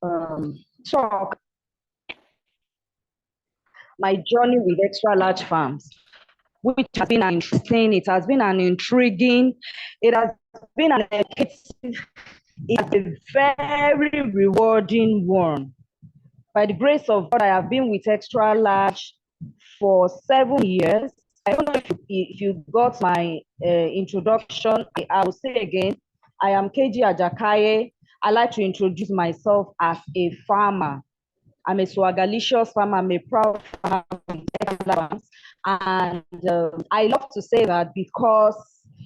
talk my journey with extra large farms, which has been an interesting, it has been an intriguing, it has been an educative, it's a very rewarding one. By the grace of God, I have been with Xtralarge for 7 years. I don't know if you got my introduction. I will say again, I am KG Ajakaye. I like to introduce myself as a farmer. I'm a swagalicious farmer. I'm a proud farmer with Xtralarge. And I love to say that because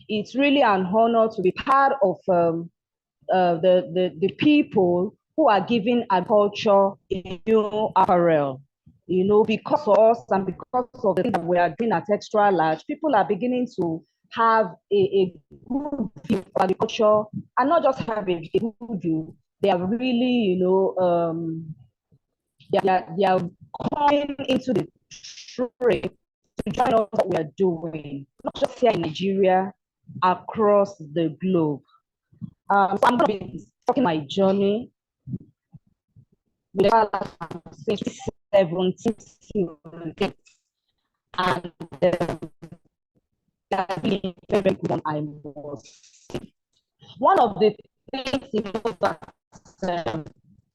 it's really an honor to be part of the people who are giving agriculture a new apparel. You know, because of us and because of the things that we are doing at Xtralarge, people are beginning to have a good view of agriculture, and not just have a good view. They are really, they are coming into the trade to join us what we are doing, not just here in Nigeria, across the globe. So I'm going to be talking my journey with since 2017, and that's been very good one I was. One of the things that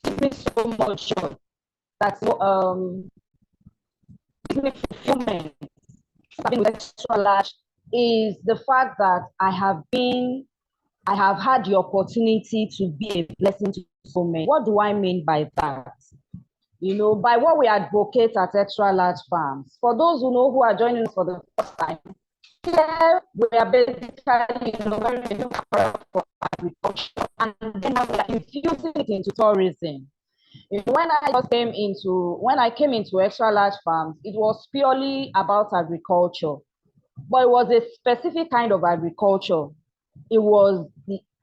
gives me so much joy, that's gives me fulfillment, with Xtralarge, is the fact that I have had the opportunity to be a blessing to so many. What do I mean by that? You know, by what we advocate at Xtralarge Farms. For those who know who are joining us for the first time, here we are basically, very for agriculture, and then we are infusing it into tourism. You know, when I came into Xtralarge Farms, it was purely about agriculture, but it was a specific kind of agriculture.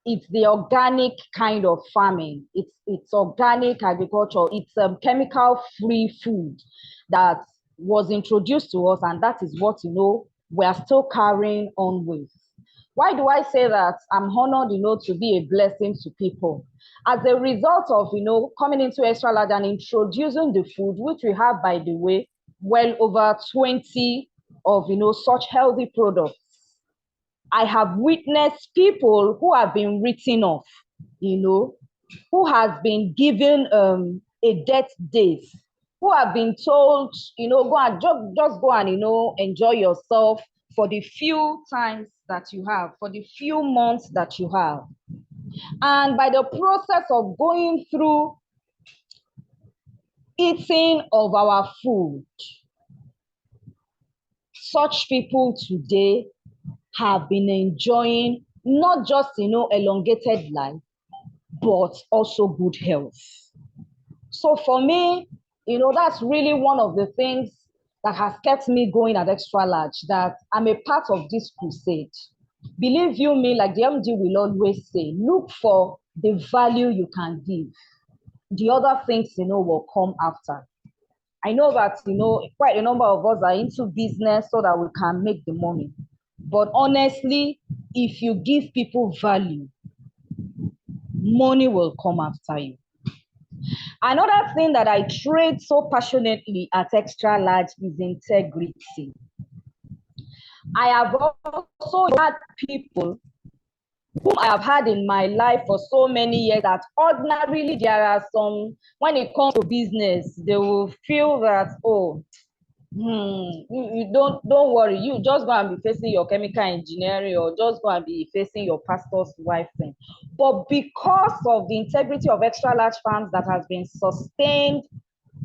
It's the organic kind of farming. It's organic agriculture. It's chemical-free food that was introduced to us, and that is what we are still carrying on with. Why do I say that? I'm honored, to be a blessing to people. As a result of, coming into Xtralarge and introducing the food, which we have, by the way, well over 20 of, such healthy products. I have witnessed people who have been written off, who has been given a death date, who have been told, go and just go and, enjoy yourself for the few times that you have, for the few months that you have. And by the process of going through eating of our food, such people today have been enjoying not just, elongated life, but also good health. So for me, that's really one of the things that has kept me going at Xtralarge, that I'm a part of this crusade. Believe you me, like the MD will always say, look for the value you can give. The other things, will come after. I know that, quite a number of us are into business so that we can make the money. But honestly, if you give people value, money will come after you. Another thing that I trade so passionately at Xtralarge is integrity. I have also had people whom I have had in my life for so many years that ordinarily there are some, when it comes to business, they will feel that, you don't worry, you just go and be facing your chemical engineering, or just go and be facing your pastor's wife thing. But because of the integrity of Xtralarge Farms that has been sustained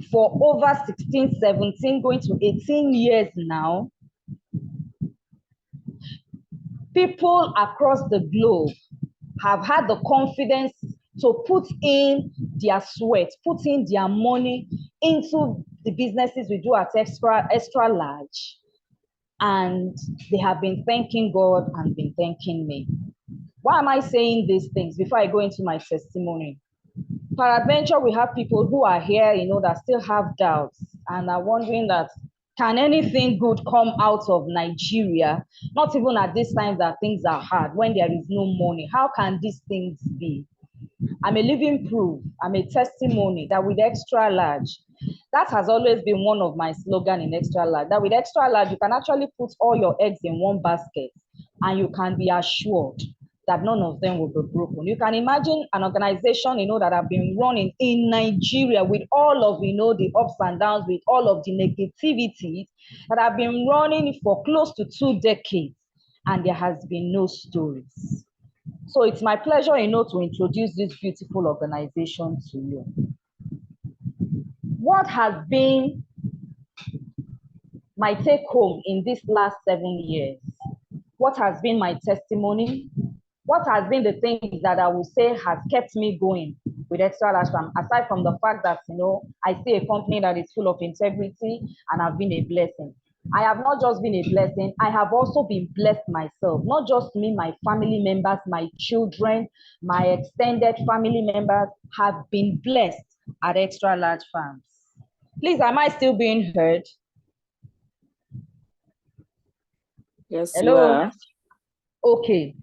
for over 16, 17, going to 18 years now, people across the globe have had the confidence to put in their sweat, put in their money into the businesses we do at Xtralarge. And they have been thanking God and been thanking me. Why am I saying these things before I go into my testimony? Peradventure, we have people who are here, that still have doubts and are wondering that, can anything good come out of Nigeria? Not even at this time that things are hard, when there is no money. How can these things be? I'm a living proof. I'm a testimony that with Xtralarge, that has always been one of my slogan in Xtralarge, that with Xtralarge, you can actually put all your eggs in one basket and you can be assured that none of them will be broken. You can imagine an organization, that have been running in Nigeria with all of, the ups and downs, with all of the negativities that have been running for close to 2 decades, and there has been no stories. So it's my pleasure, to introduce this beautiful organization to you. What has been my take home in these last 7 years? What has been my testimony? What has been the things that I would say has kept me going with Xtralarge Farm, aside from the fact that, I see a company that is full of integrity and have been a blessing. I have not just been a blessing, I have also been blessed myself. Not just me, my family members, my children, my extended family members have been blessed at Xtralarge Farms. Please, am I still being heard? Yes, Hello? you are. Okay.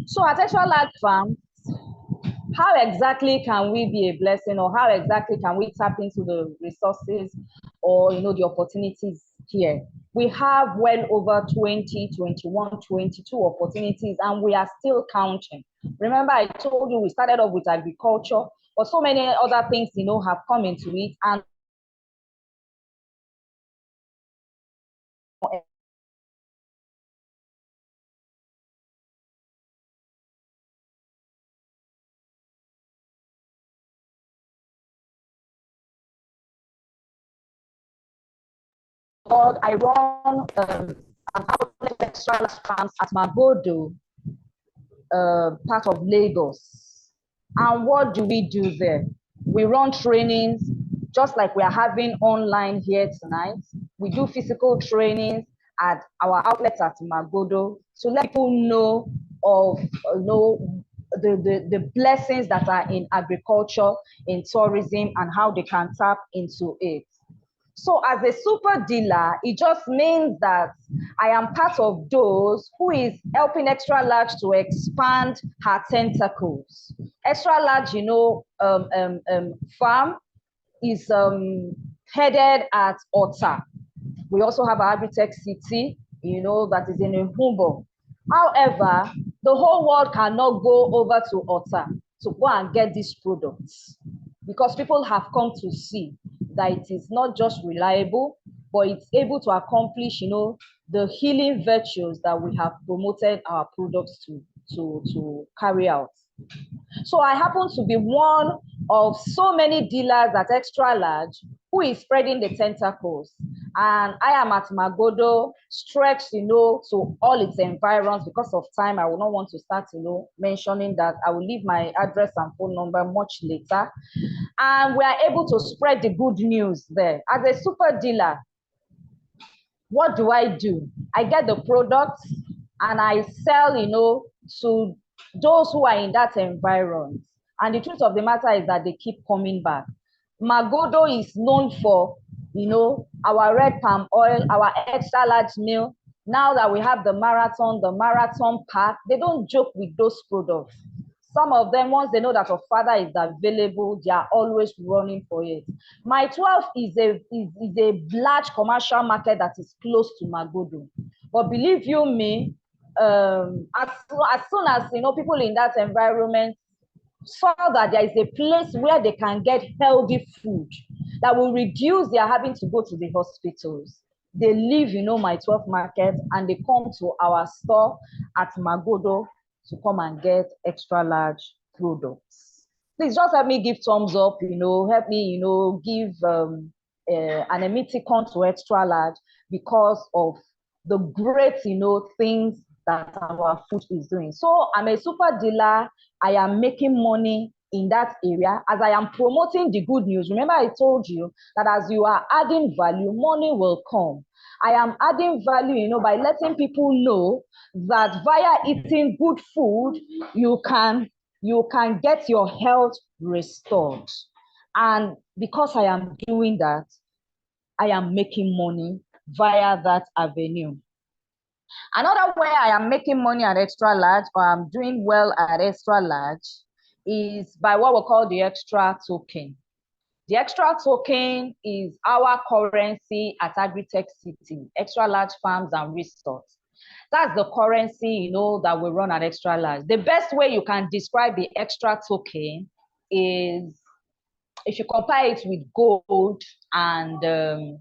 So at Xtralarge Farms, how exactly can we be a blessing, or how exactly can we tap into the resources or the opportunities here? We have well over 20, 21, 22 opportunities, and we are still counting. Remember, I told you we started off with agriculture, but so many other things have come into it, and I run an outlet Xtralarge Farms at Magodo, part of Lagos. And what do we do there? We run trainings, just like we are having online here tonight. We do physical trainings at our outlets at Magodo to let people know of the blessings that are in agriculture, in tourism, and how they can tap into it. So as a super dealer, it just means that I am part of those who is helping Xtralarge to expand her tentacles. Xtralarge, farm is headed at Ota. We also have our Agritech City, that is in Humbo. However, the whole world cannot go over to Ota to go and get these products, because people have come to see that it is not just reliable, but it's able to accomplish, the healing virtues that we have promoted our products to carry out. So I happen to be one of so many dealers at Xtralarge who is spreading the tentacles. And I am at Magodo, stretched, to all its environs. Because of time, I will not want to start, mentioning that. I will leave my address and phone number much later. And we are able to spread the good news there. As a super dealer, what do? I get the products and I sell, to those who are in that environment. And the truth of the matter is that they keep coming back. Magodo is known for, our red palm oil, our Xtralarge meal. Now that we have the marathon pack, they don't joke with those products. Some of them, once they know that a father is available, they are always running for it. My 12 is a large commercial market that is close to Magodo. But believe you me, as soon as people in that environment saw that there is a place where they can get healthy food that will reduce their having to go to the hospitals, they leave my 12 market and they come to our store at Magodo to come and get Xtralarge products. Please just help me give thumbs up, help me, give an emoticon to Xtralarge because of the great, things that our food is doing. So I'm a super dealer. I am making money in that area as I am promoting the good news. Remember, I told you that as you are adding value, money will come. I am adding value, by letting people know that via eating good food, you can get your health restored. And because I am doing that, I am making money via that avenue. Another way I am making money at Xtralarge, or I'm doing well at Xtralarge, is by what we call the extra token. The extra token is our currency at Agritech City, Xtralarge Farms and Resorts. That's the currency, that we run at Xtralarge. The best way you can describe the extra token is if you compare it with gold and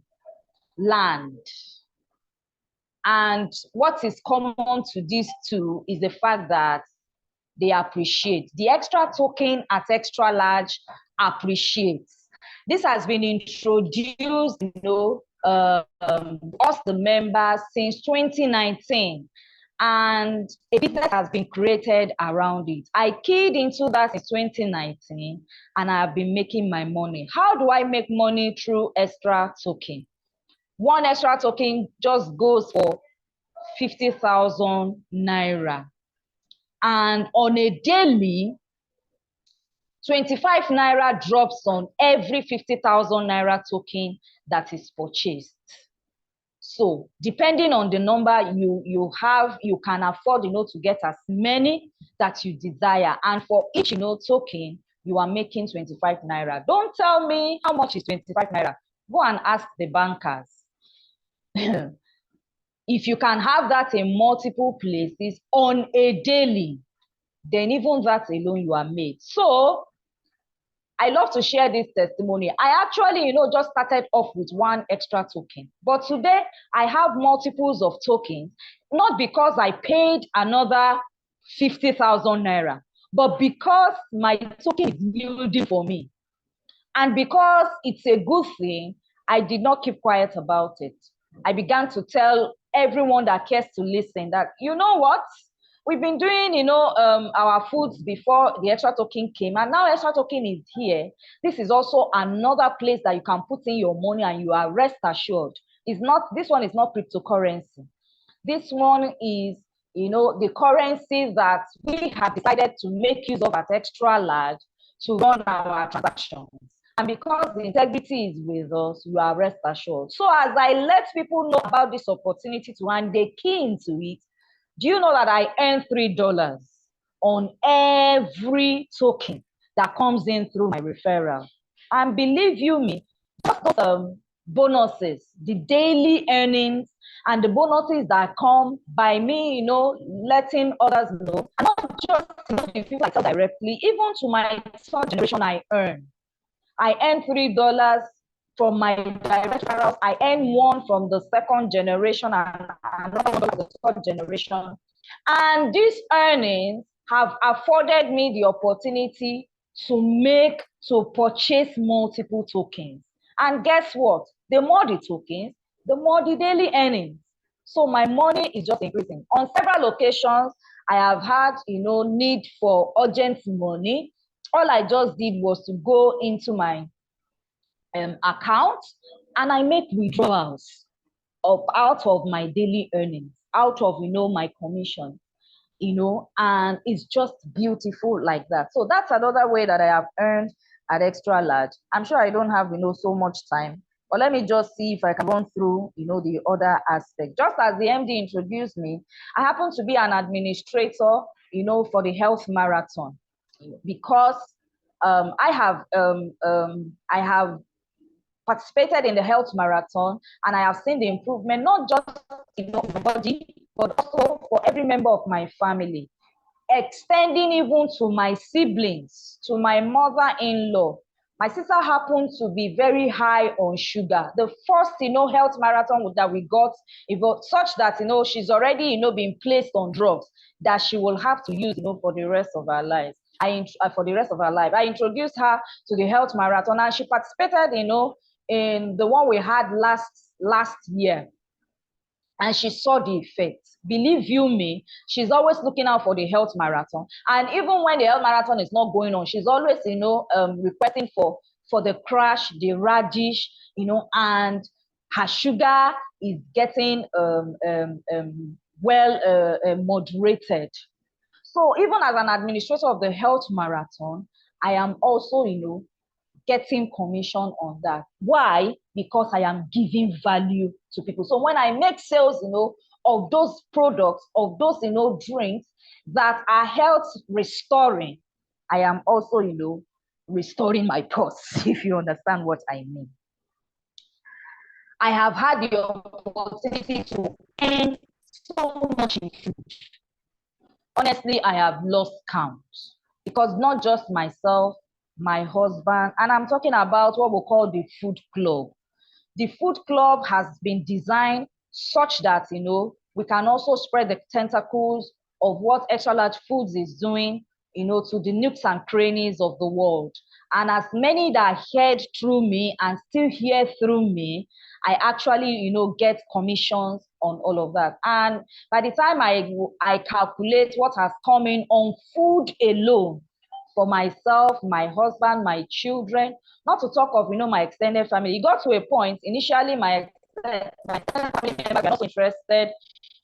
land. And what is common to these two is the fact that they appreciate. The extra token at Xtralarge appreciates. This has been introduced, us the members since 2019, and a business has been created around it. I keyed into that in 2019, and I have been making my money. How do I make money through extra token? One extra token just goes for 50,000 naira. And on a daily, 25 naira drops on every 50,000 naira token that is purchased. So depending on the number you have, you can afford, to get as many that you desire. And for each, token, you are making 25 naira. Don't tell me how much is 25 naira. Go and ask the bankers. If you can have that in multiple places on a daily, then even that alone you are made. So I love to share this testimony. I actually, just started off with one extra token. But today I have multiples of tokens, not because I paid another 50,000 naira, but because my token is yielding for me. And because it's a good thing, I did not keep quiet about it. I began to tell everyone that cares to listen that, you know what? We've been doing, our foods before the extra token came, and now extra token is here. This is also another place that you can put in your money, and you are rest assured. This one is not cryptocurrency. This one is, the currency that we have decided to make use of at Xtralarge to run our transactions. And because the integrity is with us, you are rest assured. So as I let people know about this opportunity and they key into it, do you know that I earn $3 on every token that comes in through my referral? And believe you me, just those bonuses, the daily earnings, and the bonuses that come by me, letting others know, and not just people like directly, even to my third generation, I earn $3 from my direct referrals. I earn one from the second generation and another one from the third generation. And these earnings have afforded me the opportunity to purchase multiple tokens. And guess what? The more the tokens, the more the daily earnings. So my money is just increasing. On several occasions, I have had, need for urgent money. All I just did was to go into my account, and I make withdrawals out of my daily earnings, out of my commission, and it's just beautiful like that. So that's another way that I have earned at Xtralarge. I'm sure I don't have so much time, but let me just see if I can run through the other aspect. Just as the MD introduced me, I happen to be an administrator for the health marathon, because I have participated in the health marathon, and I have seen the improvement, not just in my body, but also for every member of my family, extending even to my siblings, to my mother-in-law. My sister happened to be very high on sugar. The first, health marathon that we got, such that, she's already, been placed on drugs that she will have to use, for the rest of her life. For the rest of her life, I introduced her to the health marathon, and she participated, in the one we had last year, and she saw the effect. Believe you me, she's always looking out for the health marathon, and even when the health marathon is not going on, she's always requesting for the crash, the radish, and her sugar is getting moderated. So even as an administrator of the health marathon, I am also getting commission on that. Why? Because I am giving value to people. So when I make sales, of those products, of those, drinks that are health restoring, I am also, restoring my purse, if you understand what I mean. I have had the opportunity to earn so much in food. Honestly, I have lost count because not just myself, my husband, and I'm talking about what we call the food club. The food club has been designed such that, we can also spread the tentacles of what Xtralarge Foods is doing, to the nooks and crannies of the world. And as many that heard through me and still hear through me, I actually, get commissions on all of that. And by the time I calculate what has come in on food alone for myself, my husband, my children, not to talk of, my extended family. It got to a point, initially, my extended family members were not interested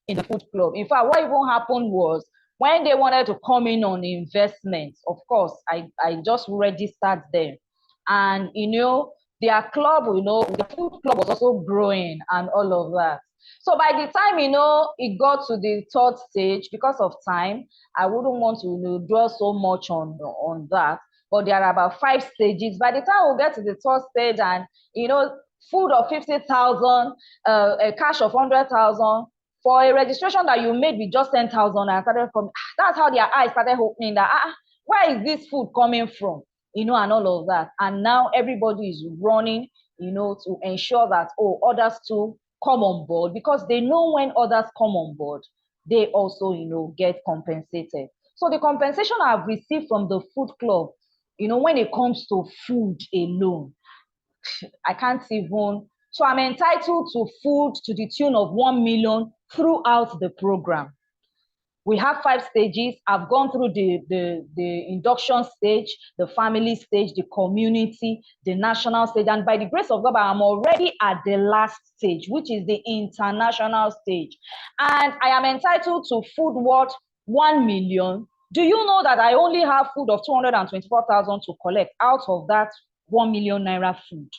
in the food club. In fact, what even happened was when they wanted to come in on investments, of course, I just registered them. And, their club, the food club was also growing and all of that. So by the time, it got to the third stage, because of time, I wouldn't want to dwell so much on that. But there are about 5 stages. By the time we get to the third stage and, food of 50,000, a cash of 100,000, for a registration that you made with just 10,000, and started from, that's how their eyes started opening that, where is this food coming from? And all of that. And now everybody is running, to ensure that, others too come on board, because they know when others come on board, they also, get compensated. So the compensation I've received from the food club, when it comes to food alone, I can't even. So I'm entitled to food to the tune of 1 million throughout the program. We have 5 stages. I've gone through the induction stage, the family stage, the community, the national stage. And by the grace of God, I'm already at the last stage, which is the international stage. And I am entitled to food worth 1 million. Do you know that I only have food of 224,000 to collect out of that 1 million naira food?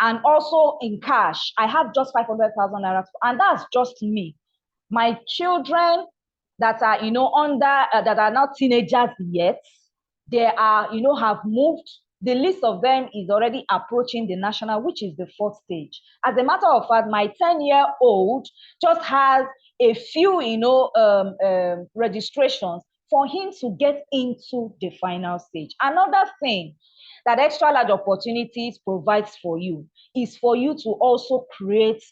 And also in cash, I have just 500,000 naira, and that's just me. My children that are, that are not teenagers yet, they are, have moved. The list of them is already approaching the national, which is the 4th stage. As a matter of fact, my 10-year-old just has a few, registrations for him to get into the final stage. Another thing that Xtralarge Opportunities provides for you is for you to also create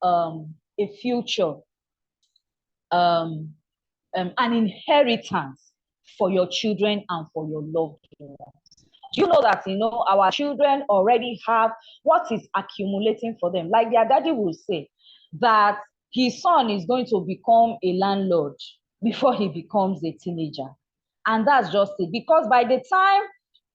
a future, an inheritance for your children and for your loved ones. Do you know that, our children already have what is accumulating for them? Like their daddy will say that his son is going to become a landlord before he becomes a teenager. And that's just it. Because by the time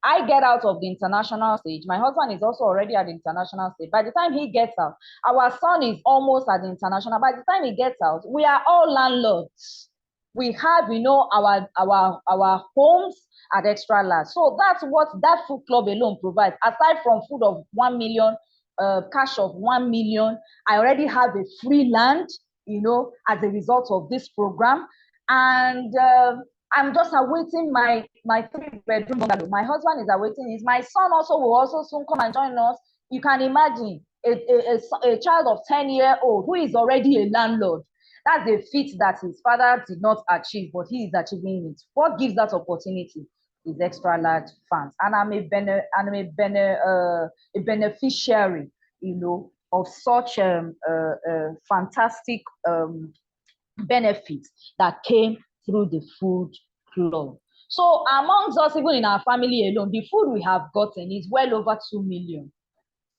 I get out of the international stage, my husband is also already at the international stage. By the time he gets out, our son is almost at the international. By the time he gets out, we are all landlords. We have, our homes at Xtralarge. So that's what that food club alone provides. Aside from food of 1 million, cash of 1 million, I already have a free land, as a result of this program. And I'm just awaiting my 3-bedroom bungalow. My husband is awaiting his. My son also will also soon come and join us. You can imagine a child of 10-year-old who is already a landlord. That's a feat that his father did not achieve, but he is achieving it. What gives that opportunity is Xtralarge funds, and I'm a beneficiary, of such fantastic benefits that came through the food club. So amongst us, even in our family alone, the food we have gotten is well over 2 million.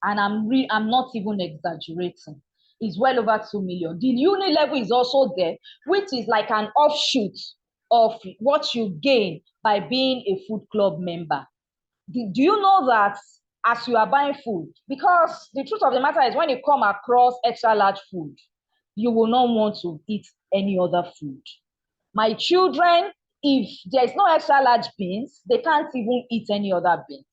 And I'm not even exaggerating. It's well over 2 million. The uni level is also there, which is like an offshoot of what you gain by being a food club member. Do you know that as you are buying food, because the truth of the matter is when you come across Xtralarge food, you will not want to eat any other food. My children, if there is no Xtralarge beans, they can't even eat any other beans.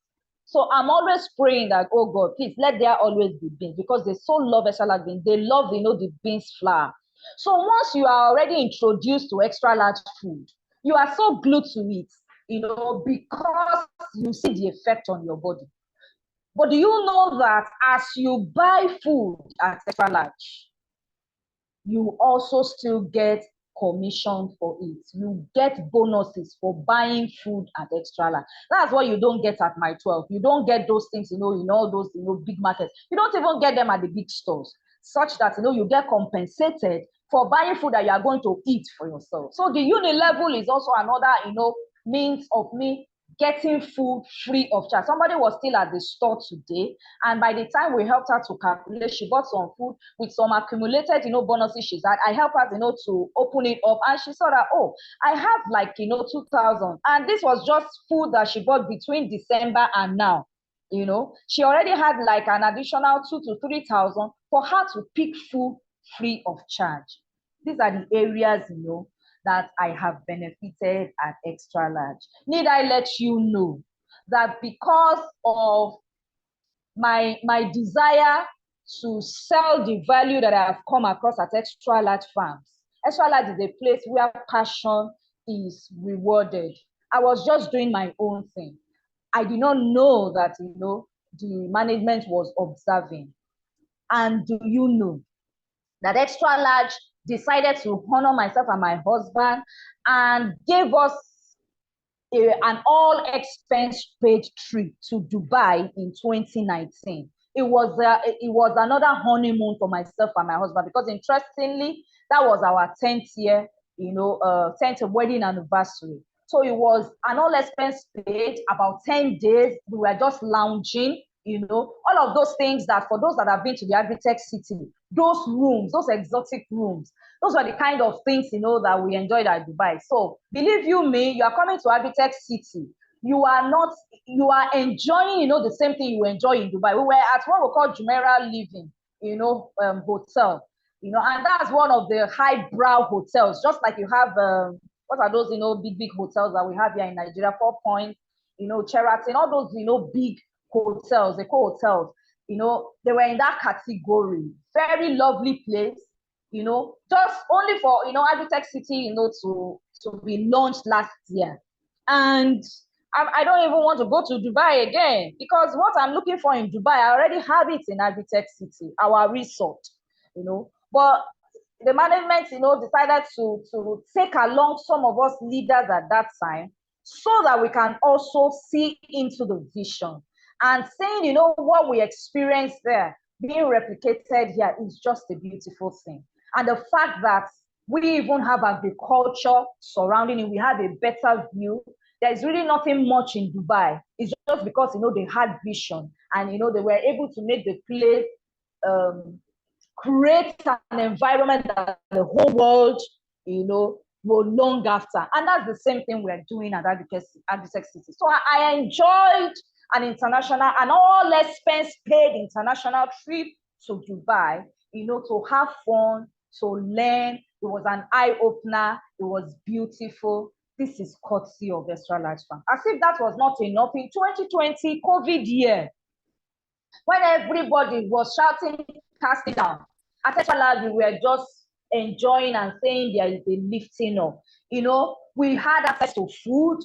So I'm always praying that, oh God, please let there always be beans, because they so love Xtralarge beans. They love, the beans flour. So once you are already introduced to extra large food, you are so glued to it, because you see the effect on your body. But do you know that as you buy food at extra large, you also still get commission for it. You get bonuses for buying food at extra large. That's what you don't get at my 12. You don't get those things, in all those, big markets. You don't even get them at the big stores, such that, you get compensated for buying food that you are going to eat for yourself. So the unilevel is also another, means of me getting food free of charge. Somebody was still at the store today, and by the time we helped her to calculate, she bought some food with some accumulated, bonuses she's had. I helped her, to open it up, and she saw that, oh, I have like, 2,000, and this was just food that she bought between December and now. She already had like an additional 2,000 to 3,000 for her to pick food free of charge. These are the areas, that I have benefited at Extra Large. Need I let you know that because of my desire to sell the value that I have come across at Extra Large Farms. Extra Large is a place where passion is rewarded. I was just doing my own thing. I did not know that, the management was observing. And do you know that Extra Large decided to honor myself and my husband and gave us an all expense paid trip to Dubai in 2019. It was another honeymoon for myself and my husband, because interestingly, that was our 10th year, 10th wedding anniversary. So it was an all expense paid, about 10 days. We were just lounging, all of those things that for those that have been to the Agritech City, those rooms, those exotic rooms, those were the kind of things, that we enjoyed at Dubai. So believe you me, you are coming to Agritech City. You are enjoying, the same thing you enjoy in Dubai. We were at what we call Jumeirah Living, hotel, and that's one of the highbrow hotels, just like you have, what are those, big hotels that we have here in Nigeria, 4 Points, Sheraton, all those, big hotels, eco-hotels, they were in that category. Very lovely place, just only for, Agritech City, to be launched last year. And I don't even want to go to Dubai again, because what I'm looking for in Dubai, I already have it in Agritech City, our resort, But the management, decided to take along some of us leaders at that time, so that we can also see into the vision. And saying, what we experienced there being replicated here is just a beautiful thing. And the fact that we even have agriculture surrounding it, we have a better view. There's really nothing much in Dubai. It's just because, they had vision, and, they were able to make the place, create an environment that the whole world, will long after. And that's the same thing we're doing at Agritech City. So I enjoyed an international, an all expense paid international trip to Dubai, to have fun, to learn. It was an eye-opener. It was beautiful. This is courtesy of Extra Large Farm. As if that was not enough, in 2020, COVID year, when everybody was shouting, casting down, at Extra Large, we were just enjoying and saying there is a lifting up. We had access to food.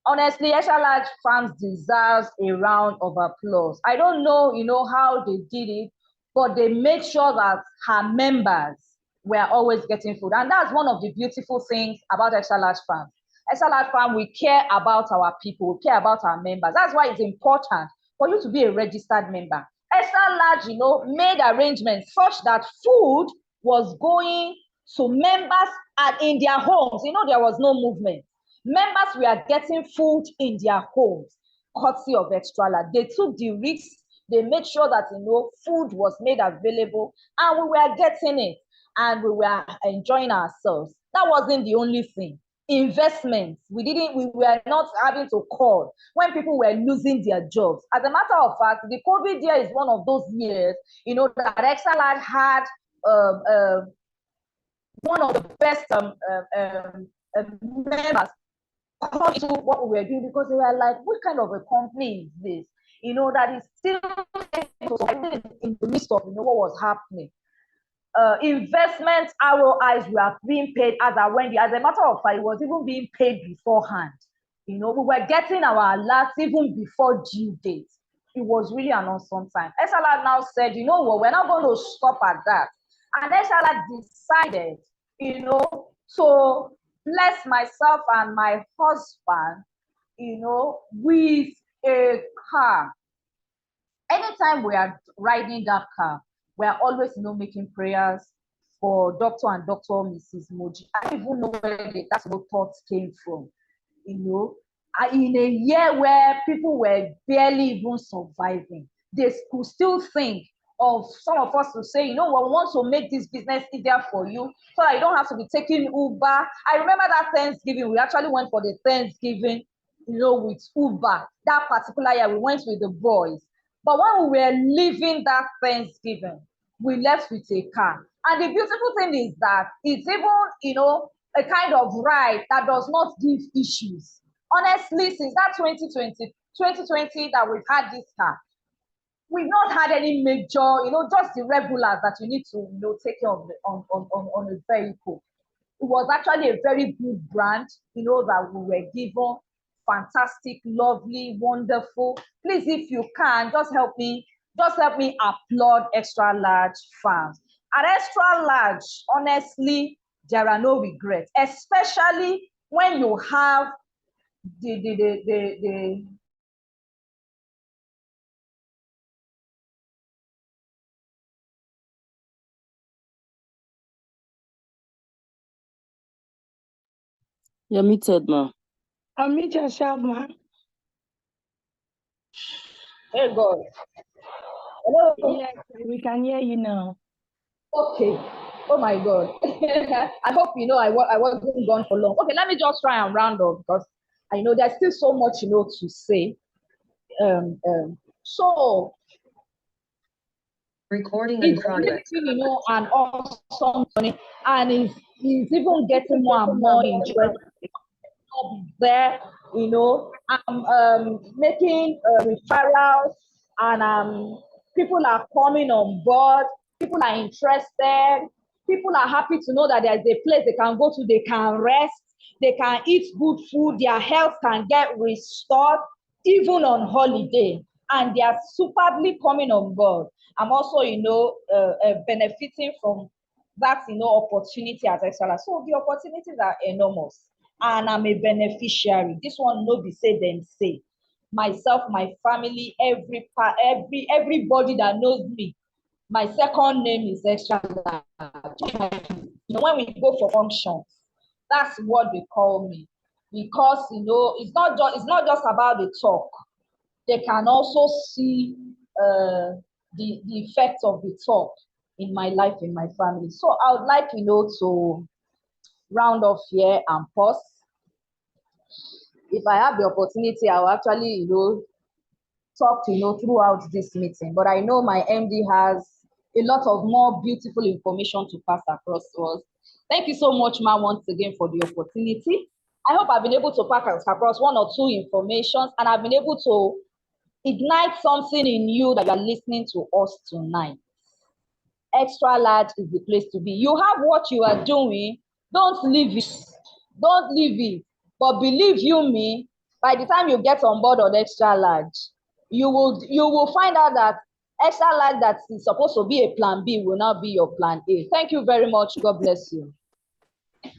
Honestly, Extra Large Farms deserves a round of applause. I don't know, how they did it, but they made sure that her members were always getting food. And that's one of the beautiful things about Extra Large Farms. Extra Large Farm, we care about our people, we care about our members. That's why it's important for you to be a registered member. Extra Large, made arrangements such that food was going to members in their homes. There was no movement. Members were getting food in their homes, courtesy of Extra Large. They took the risk. They made sure that, food was made available, and we were getting it, and we were enjoying ourselves. That wasn't the only thing. Investments. We were not having to call when people were losing their jobs. As a matter of fact, the COVID year is one of those years, that Extra Large had one of the best members come into what we were doing, because they were like, what kind of a company is this? That is still in the midst of, what was happening. investment ROIs were being paid as a when as a matter of fact, it was even being paid beforehand. We were getting our alerts even before due date. It was really an awesome time. Xtralarge now said, you know what, we're not going to stop at that. And Xtralarge decided, to bless myself and my husband, with a car. Anytime we are riding that car, we are always, making prayers for Dr. and Dr. Mrs. Moji. I don't even know where that thought came from, in a year where people were barely even surviving, they could still think of some of us to say, we want to make this business easier for you so that you don't have to be taking Uber. I remember that Thanksgiving, we actually went for the Thanksgiving, with Uber. That particular year, we went with the boys. But when we were leaving that Thanksgiving, we left with a car. And the beautiful thing is that it's even, a kind of ride that does not give issues. Honestly, since that 2020 that we've had this car, we've not had any major, just the regulars that you need to, take care of on a vehicle. It was actually a very good brand, that we were given. Fantastic, lovely, wonderful. Please, if you can, just help me applaud Xtralarge farms. At Xtralarge, honestly, there are no regrets, especially when you have the You're muted, ma. Unmute yourself, ma. Hey God. Hello. Yes, we can hear you now. Okay. Oh my God. I hope I wasn't gone for long. Okay, let me just try and round up because I know there's still so much to say. So Recording in progress. An awesome journey, and it's even getting more and more interesting. There, I'm making referrals, and people are coming on board. People are interested. People are happy to know that there's a place they can go to. They can rest. They can eat good food. Their health can get restored, even on holiday. And they are superbly coming on board. I'm also, benefiting from that, opportunity at Xtralarge. So the opportunities are enormous, and I'm a beneficiary. This one no be say them say. Myself, my family, everybody that knows me. My second name is Xtralarge. When we go for functions, that's what they call me, because it's not just about the talk. They can also see the effects of the talk in my life, in my family. So I would like, to round off here and pause. If I have the opportunity, I will actually, talk, throughout this meeting. But I know my MD has a lot of more beautiful information to pass across to us. Thank you so much, Ma, once again for the opportunity. I hope I've been able to pass across one or two informations, and I've been able to ignite something in you that you are listening to us tonight. Xtralarge is the place to be. You have what you are doing. Don't leave it. Don't leave it. But believe you me, by the time you get on board on Xtralarge, you will find out that Xtralarge that is supposed to be a plan B will now be your plan A. Thank you very much. God bless you.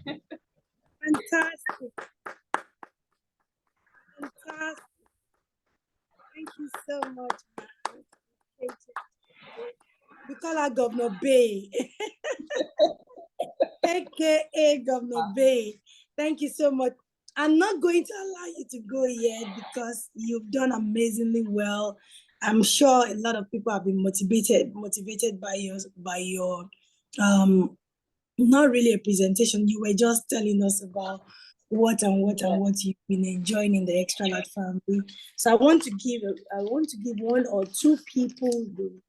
Fantastic. Fantastic. Thank you so much, man. We call her Governor Bay. AKA Governor Bay. Thank you so much. I'm not going to allow you to go yet because you've done amazingly well. I'm sure a lot of people have been motivated by your not really a presentation. You were just telling us about what you've been enjoying in the Xtralarge family. So I want to give one or two people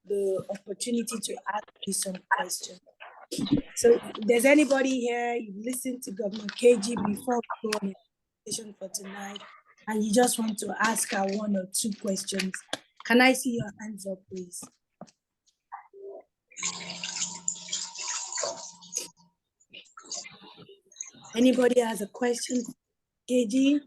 the opportunity to ask you some questions. So if there's anybody here, you've listened to Governor KG before we go on a presentation for tonight, and you just want to ask her one or two questions, can I see your hands up, please? Anybody has a question? KG?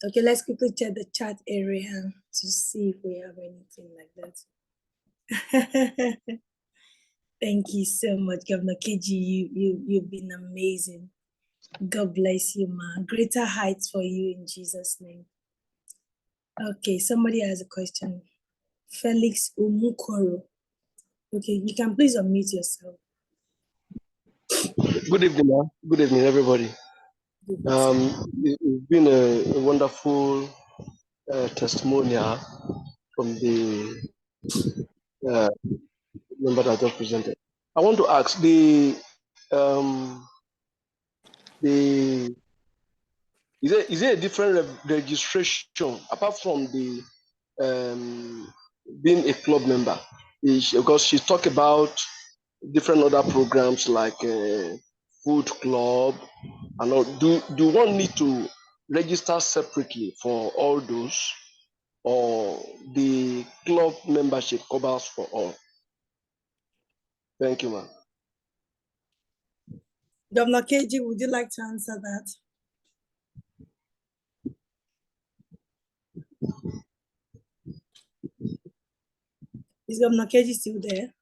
Okay, let's quickly check the chat area to see if we have anything like that. Thank you so much, Governor KG. You've been amazing. God bless you, ma. Greater heights for you in Jesus' name. Okay, somebody has a question. Felix Umukoro. Okay, you can please unmute yourself. Good evening, ma. Good evening, everybody. It's been a wonderful testimonial from the member that just presented. I want to ask is there a different registration apart from the being a club member? Because she talked about different other programs like food club and all. Do one need to register separately for all those, or the club membership covers for all? Thank you, ma'am. Governor KG, would you like to answer that? Is Governor KG still there?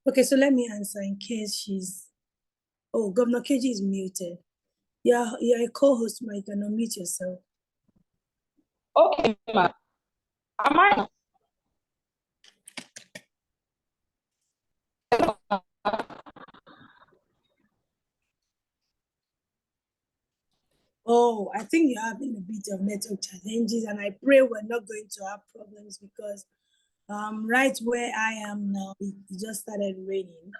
Okay, so let me answer in case she's... Oh, Governor KG is muted. You're a co-host, ma. You can unmute yourself. Okay, ma. Am I? Oh, I think you're having a bit of network challenges, and I pray we're not going to have problems because right where I am now, it just started raining.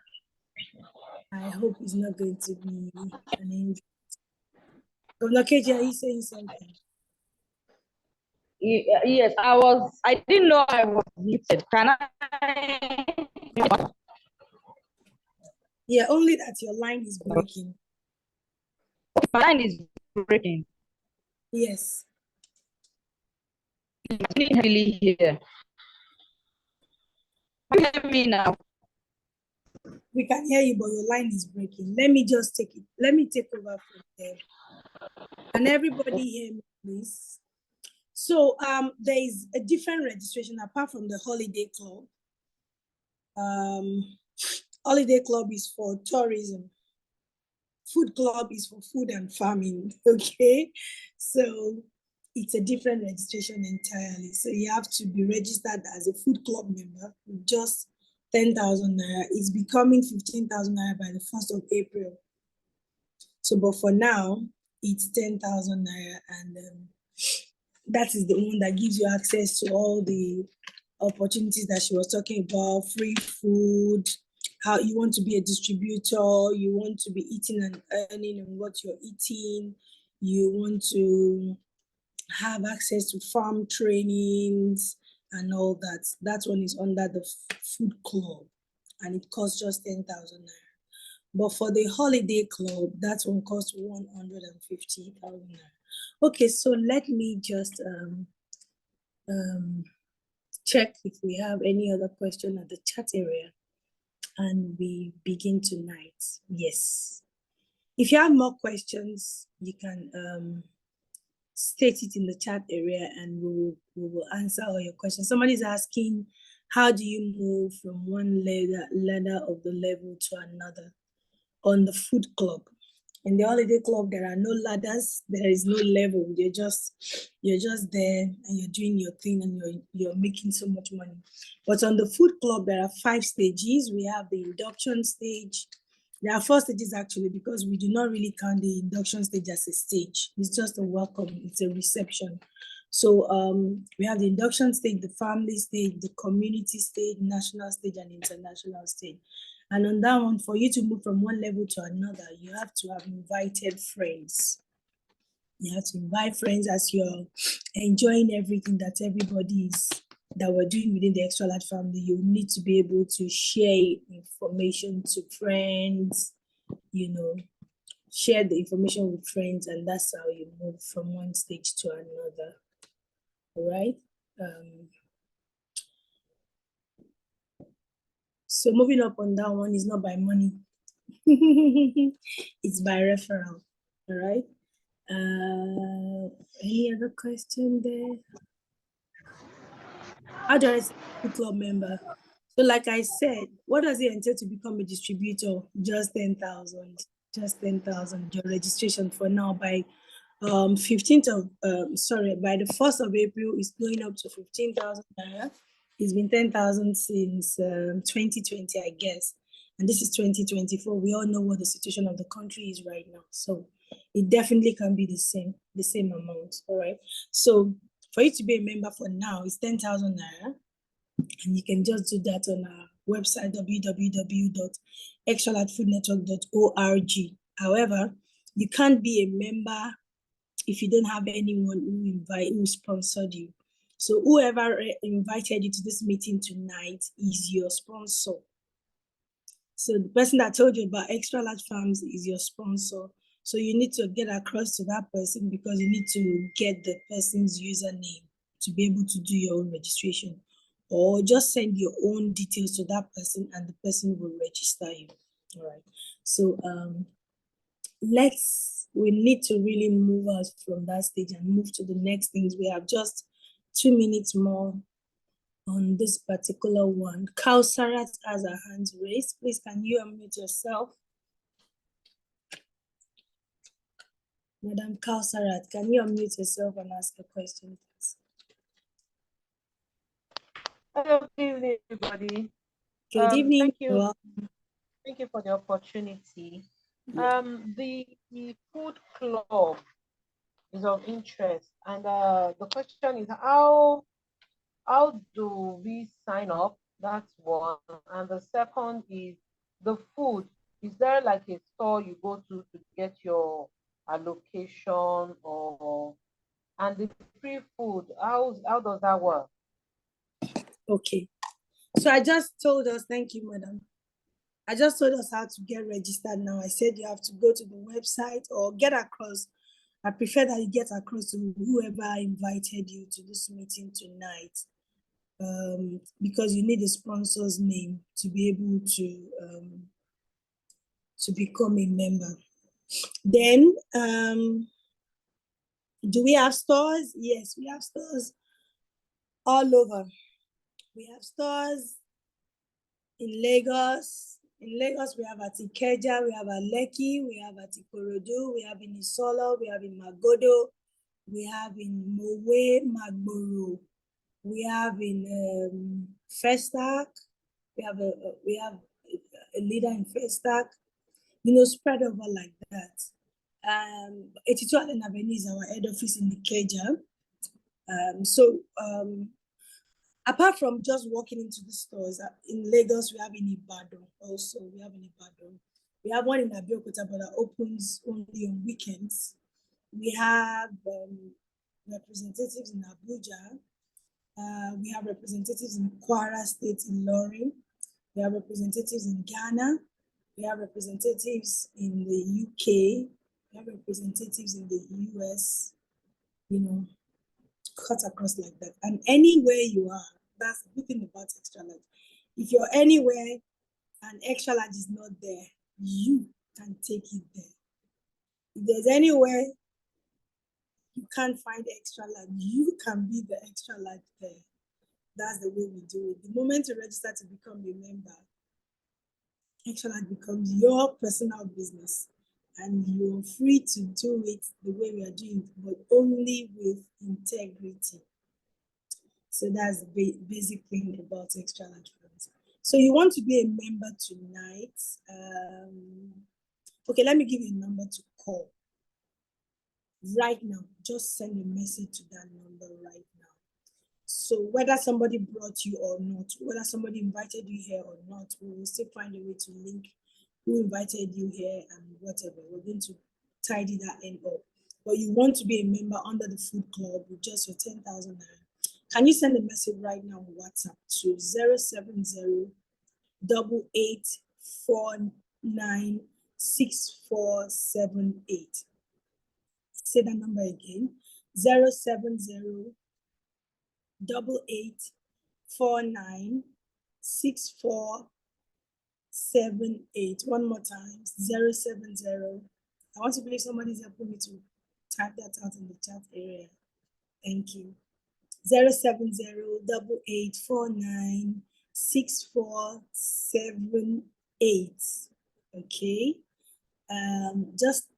I hope it's not going to be an injury. Governor KG, are you saying something? Yes, I didn't know I was muted. Can I? Yeah, only that your line is breaking. My line is breaking. Yes. I didn't really hear. Can you hear me now? We can hear you, but your line is breaking. Let me just take it. Let me take over from there. Can everybody hear me, please? So there is a different registration apart from the holiday club. Holiday club is for tourism. Food club is for food and farming. Okay, so it's a different registration entirely. So you have to be registered as a food club member with just 10,000 naira. It's becoming 15,000 naira by the 1st of April. So, but for now, it's 10,000 naira, and that is the one that gives you access to all the opportunities that she was talking about: free food, how you want to be a distributor, you want to be eating and earning on what you're eating, you want to have access to farm trainings and all that. That one is under the food club, and it costs just 10,000 naira. But for the holiday club, that one costs 150,000 naira. Okay, so let me just check if we have any other question at the chat area, and we begin tonight. Yes. If you have more questions, you can state it in the chat area, and we will answer all your questions. Somebody's asking, how do you move from one ladder of the level to another on the food club? In the holiday club, there are no ladders, there is no level. You're just there and you're doing your thing, and you're making so much money. But on the food club, there are 5 stages. We have the induction stage. There are 4 stages actually, because we do not really count the induction stage as a stage. It's just a welcome, it's a reception. So we have the induction stage, the family stage, the community stage, national stage, and international stage. And on that one, for you to move from one level to another, you have to have invited friends. You have to invite friends as you're enjoying everything that that we're doing within the Xtralarge family. You need to be able to share information to friends, share the information with friends, and that's how you move from one stage to another. All right. So moving up on that one is not by money. It's by referral. All right. Any other question there? How do I say book club member? So like I said, what does it entail to become a distributor? Just 10,000. Just 10,000. Your registration for now by 15th of by the 1st of April is going up to 15,000 naira. It's been 10,000 since 2020, I guess. And this is 2024. We all know what the situation of the country is right now. So it definitely can be the same amount. All right. So for you to be a member for now, it's 10,000 naira. And you can just do that on our website, www.xtralargefoodnetwork.org. However, you can't be a member if you don't have anyone who sponsored you. So whoever invited you to this meeting tonight is your sponsor. So the person that told you about Xtralarge Farms is your sponsor. So you need to get across to that person because you need to get the person's username to be able to do your own registration. Or just send your own details to that person and the person will register you. All right. So we need to really move us from that stage and move to the next things. We have just 2 minutes more on this particular one. Kausarat has her hands raised. Please, can you unmute yourself? Madam Kausarat, can you unmute yourself and ask a question, please? Hello, good evening, everybody. Good evening. Thank you. Thank you for the opportunity. The food club is of interest, and the question is how do we sign up? That's one, and the second is the food. Is there like a store you go to get your allocation, or and the free food? How does that work? Okay, so I just told us, thank you, madam. I just told us how to get registered now. I said you have to go to the website or get across. I prefer that you get across to whoever invited you to this meeting tonight, because you need a sponsor's name to be able to become a member. Then, do we have stores? Yes, we have stores all over. We have stores in Lagos. In Lagos, we have at Ikeja, we have at Lekki, we have at Ikorodu, we have in Isolo, we have in Magodo, we have in Mowe, Magboro, we have in Festac, we have a leader in Festac, spread over like that. 82 Allen Avenue is our head office in Ikeja. Apart from just walking into the stores, in Lagos, we have in Ibadan also. We have one in Abeokuta, but that opens only on weekends. We have representatives in Abuja. We have representatives in Kwara State, in Ilorin. We have representatives in Ghana. We have representatives in the UK. We have representatives in the US, cut across like that. And anywhere you are, that's the good thing about Xtralarge. If you're anywhere and Xtralarge is not there, you can take it there. If there's anywhere you can't find Xtralarge, you can be the Xtralarge there. That's the way we do it. The moment you register to become a member, Xtralarge becomes your personal business. And you're free to do it the way we are doing it, but only with integrity. So that's the basic thing about Xtralarge Farms. So you want to be a member tonight. Okay, let me give you a number to call. Right now, just send a message to that number right now. So whether somebody brought you or not, whether somebody invited you here or not, we will still find a way to link who invited you here and whatever. We're going to tidy that end up. But you want to be a member under the food club with just your 10,000 naira. Can you send a message right now on WhatsApp to 070-8849-6 6478. Say that number again, 070 8849 6478. One more time, 070. I want to believe somebody's helping me to type that out in the chat area. Thank you. 070 8849 6478. Okay. Just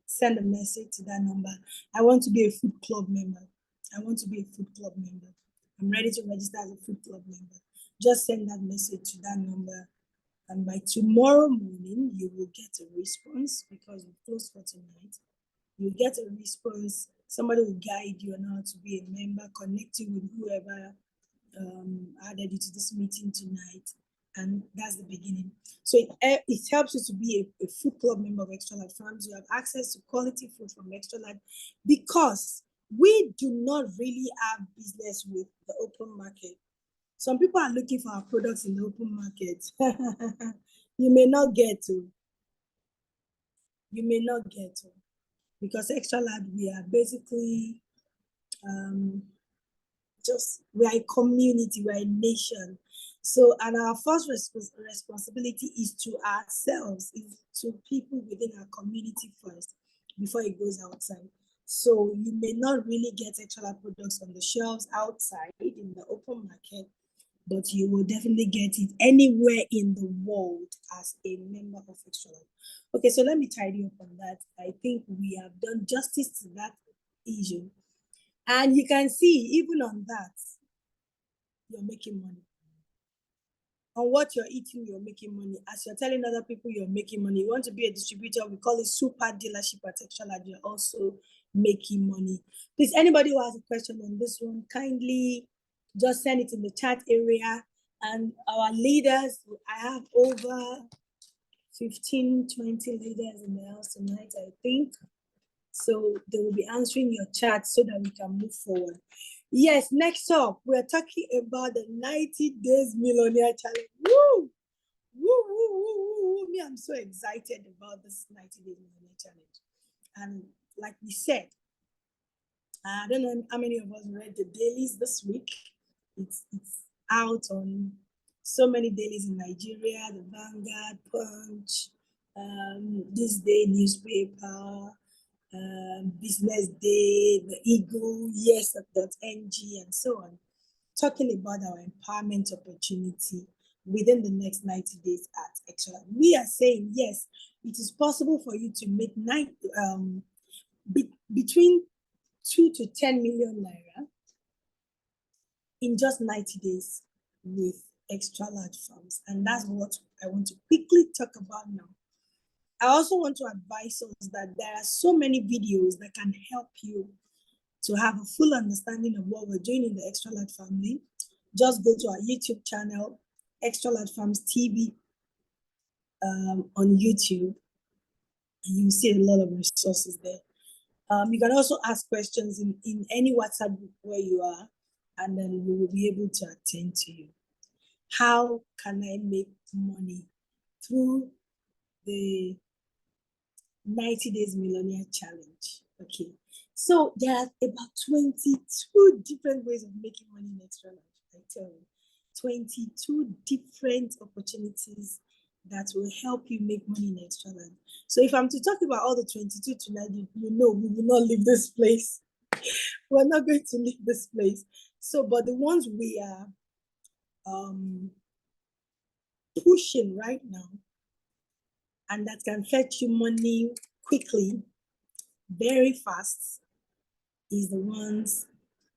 send a message to that number. I want to be a food club member. I want to be a food club member. I'm ready to register as a food club member. Just send that message to that number. And by tomorrow morning, you will get a response because we close for tonight. You get a response. Somebody will guide you on how to be a member, connect you with whoever added you to this meeting tonight. And that's the beginning. So it helps you to be a food club member of Xtralarge Farms. You have access to quality food from Xtralarge because we do not really have business with the open market. Some people are looking for our products in the open market. You may not get to. You may not get to. Because Xtralarge, we are basically we are a community, we are a nation. So, and our first responsibility is to ourselves, is to people within our community first, before it goes outside. So you may not really get Xtralarge products on the shelves outside in the open market, but you will definitely get it anywhere in the world as a member of Xtralarge. Okay, so let me tidy up on that. I think we have done justice to that issue. And you can see, even on that, you're making money. On what you're eating, you're making money. As you're telling other people, you're making money. You want to be a distributor, we call it super dealership at Xtralarge, you're also making money. Please, anybody who has a question on this one, kindly just send it in the chat area. And our leaders, I have over 15, 20 leaders in the house tonight, I think. So they will be answering your chat so that we can move forward. Yes, next up, we're talking about the 90 Days Millionaire Challenge. Woo! Woo, woo, woo, woo, woo. Me, I'm so excited about this 90 Days Millionaire Challenge. And like we said, I don't know how many of us read the dailies this week. It's out on so many dailies in Nigeria, the Vanguard, Punch, This Day newspaper, Business Day, the Eagle, yes.ng, and so on, talking about our empowerment opportunity within the next 90 days at Xtralarge. We are saying, yes, it is possible for you to make between 2 to 10 million naira in just 90 days with Xtralarge Farms. And that's what I want to quickly talk about now. I also want to advise us that there are so many videos that can help you to have a full understanding of what we're doing in the Xtralarge family. Just go to our YouTube channel, Xtralarge Farms TV on YouTube, and you see a lot of resources there. You can also ask questions in any WhatsApp group where you are, and then we will be able to attend to you. How can I make money through the 90 Days Millionaire Challenge? Okay, so there are about 22 different ways of making money in Xtralarge. I tell you, 22 different opportunities that will help you make money in Xtralarge. So if I'm to talk about all the 22 tonight, you know we will not leave this place. We're not going to leave this place. So, but the ones we are pushing right now, and that can fetch you money quickly, very fast, are the ones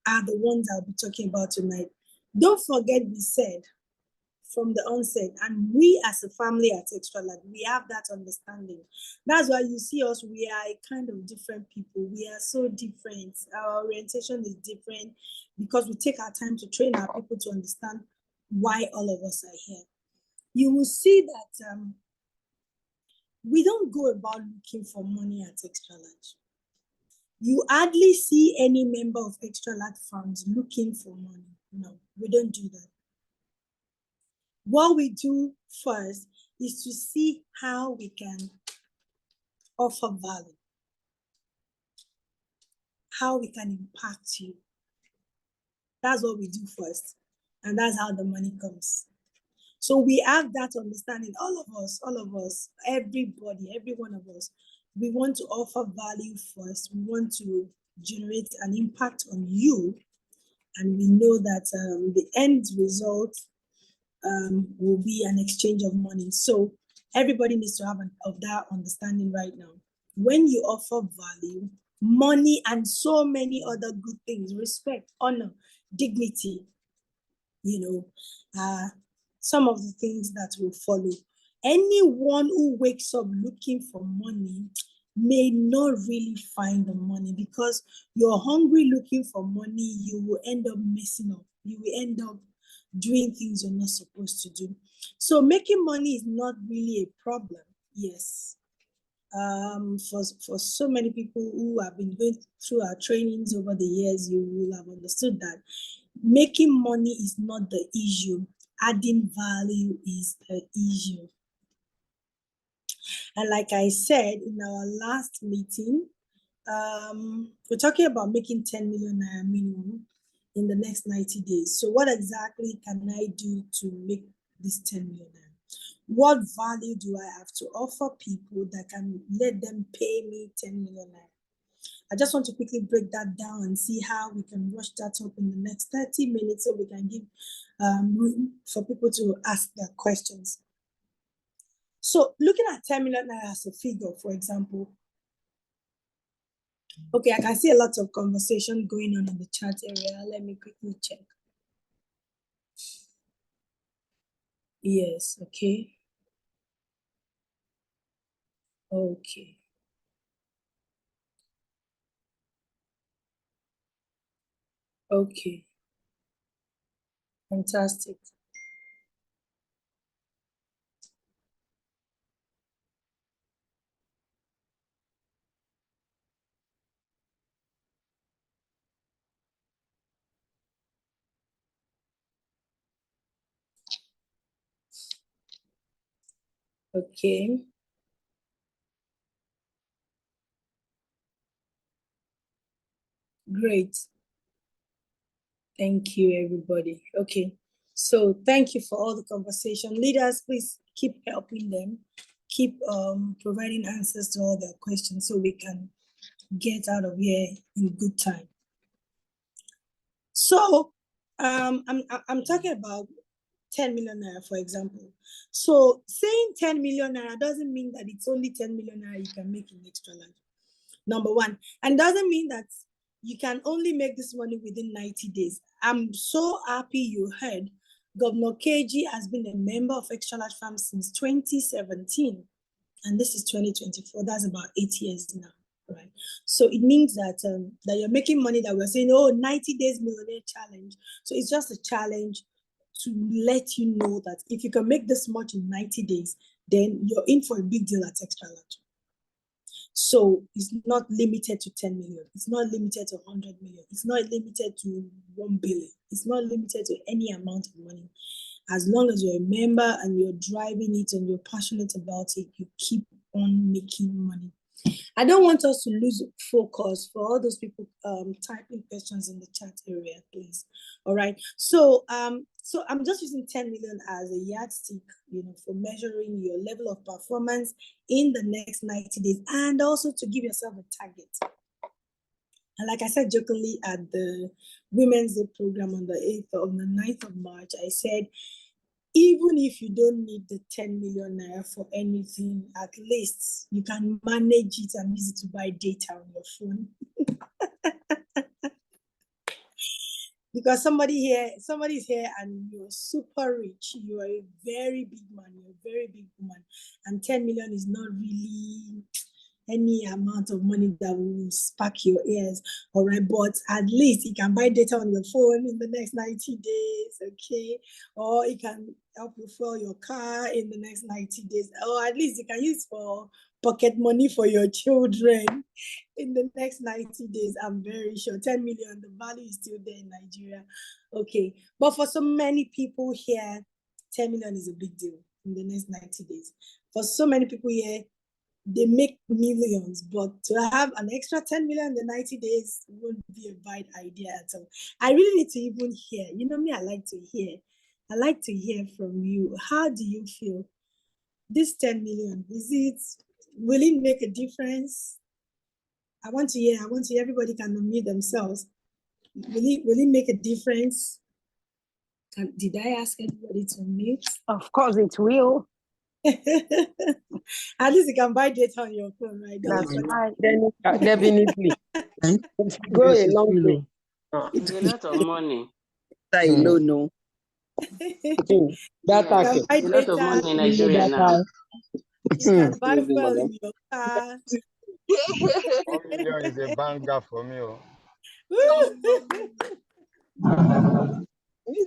I'll be talking about tonight. Don't forget, we said from the onset, and we as a family at Xtralarge, we have that understanding. That's why you see us, we are a kind of different people. We are so different. Our orientation is different because we take our time to train our people to understand why all of us are here. You will see that we don't go about looking for money at Xtralarge. You hardly see any member of Xtralarge Farms looking for money. No, we don't do that. What we do first is to see how we can offer value, how we can impact you. That's what we do first, and that's how the money comes. So we have that understanding, all of us, everybody, every one of us. We want to offer value first. We want to generate an impact on you, and we know that the end result will be an exchange of money. So everybody needs to have of that understanding right now. When you offer value, money, and so many other good things, respect, honor, dignity, some of the things that will follow. Anyone who wakes up looking for money may not really find the money, because you're hungry looking for money, you will end up messing up. You will end up doing things you're not supposed to do. So making money is not really a problem. Yes. For so many people who have been going through our trainings over the years, you will have understood that making money is not the issue. Adding value is the issue. And like I said in our last meeting, we're talking about making 10 million naira minimum in the next 90 days. So what exactly can I do to make this 10 million naira? What value do I have to offer people that can let them pay me 10 million naira? I just want to quickly break that down and see how we can rush that up in the next 30 minutes so we can give room for people to ask their questions. So looking at 10 million naira as a figure, for example, okay, I can see a lot of conversation going on in the chat area. Let me quickly check. Yes, okay. Okay. Okay. Fantastic. Okay. Great. Thank you, everybody. Okay. So thank you for all the conversation. Leaders, please keep helping them. Keep providing answers to all their questions so we can get out of here in good time. So I'm talking about 10 million naira, for example. So saying 10 million naira doesn't mean that it's only 10 million naira you can make in Xtralarge. Number one, and doesn't mean that you can only make this money within 90 days. I'm so happy you heard Governor KG has been a member of Xtralarge Farm since 2017, and this is 2024. That's about 8 years now, right? So it means that that you're making money, that we're saying, oh, 90 days millionaire challenge. So it's just a challenge to let you know that if you can make this much in 90 days, then you're in for a big deal at Xtralarge. So it's not limited to 10 million. It's not limited to 100 million. It's not limited to 1 billion. It's not limited to any amount of money. As long as you're a member and you're driving it and you're passionate about it, you keep on making money. I don't want us to lose focus for all those people typing questions in the chat area, please. All right. So so I'm just using 10 million as a yardstick, for measuring your level of performance in the next 90 days, and also to give yourself a target. And like I said jokingly at the Women's Day program on the 9th of March, I said, even if you don't need the 10 million naira for anything, at least you can manage it and use it to buy data on your phone. Because somebody's here and you're super rich, you are a very big man, you're a very big woman, and 10 million is not really any amount of money that will spark your ears, all right? But at least you can buy data on your phone in the next 90 days, okay? Or it can help you fuel your car in the next 90 days, or at least you can use for pocket money for your children in the next 90 days. I'm very sure 10 million, the value is still there in Nigeria, okay? But for so many people here, 10 million is a big deal. in the next 90 days. For so many people here, they make millions, but to have an extra 10 million in the 90 days won't be a bad idea at all. I really need to even hear. You know me, I like to hear. I like to hear from you. How do you feel? This 10 million, will it make a difference? I want to hear, everybody can unmute themselves. Will it make a difference? Did I ask everybody to mute? Of course it will. At least you can buy data on your phone, right? That's right. Definitely. Go a long way. It's a lot of money. I don't know. That Yeah, You can buy a lot of data. money in Nigeria now. You can buy fuel in your car. 1 million is a banger for me.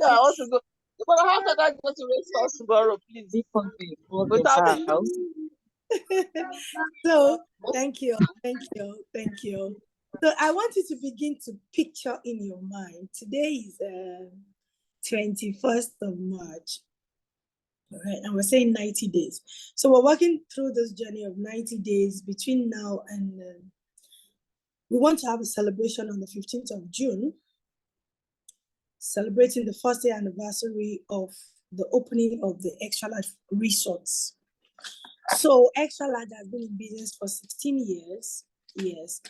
I also go. But how can I go to resource tomorrow, please? Without So thank you. So I want you to begin to picture in your mind. Today is 21st of March. All right, and we're saying 90 days. So we're working through this journey of 90 days between now and we want to have a celebration on the 15th of June, celebrating the first year anniversary of the opening of the Xtralarge resorts. So Xtralarge has been in business for 16 years. Yes,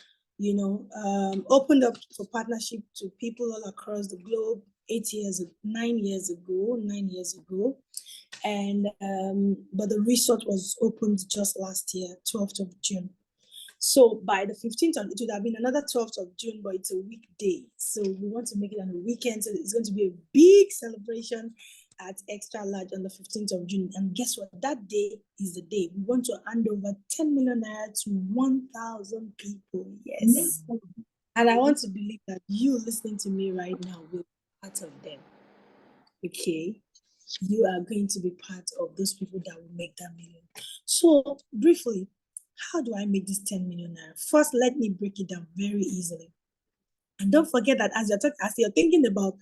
opened up for partnership to people all across the globe 9 years ago. And but the resort was opened just last year, 12th of June. So by the 15th, it would have been another 12th of June, but it's a weekday. So we want to make it on a weekend. So it's going to be a big celebration at Xtralarge on the 15th of June. And guess what? That day is the day. We want to hand over 10 million naira to 1,000 people. Yes. And I want to believe that you listening to me right now will be part of them. Okay. You are going to be part of those people that will make that million. So briefly, how do I make this 10 million naira? First, let me break it down very easily. And don't forget that as you're thinking about,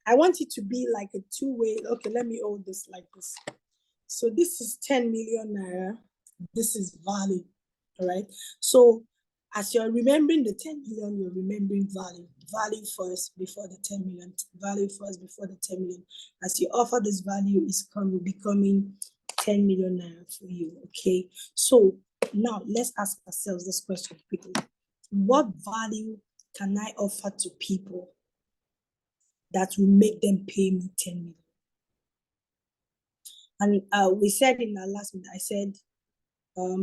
I want it to be like a two-way. Okay, let me hold this like this. So this is 10 million naira. This is value. All right. So as you're remembering the 10 million, you're remembering value. Value first before the 10 million. Value first before the 10 million. As you offer this value, is becoming 10 million naira for you. Okay. So now let's ask ourselves this question quickly. What value can I offer to people that will make them pay me 10 million? And we said in our last meeting, I said,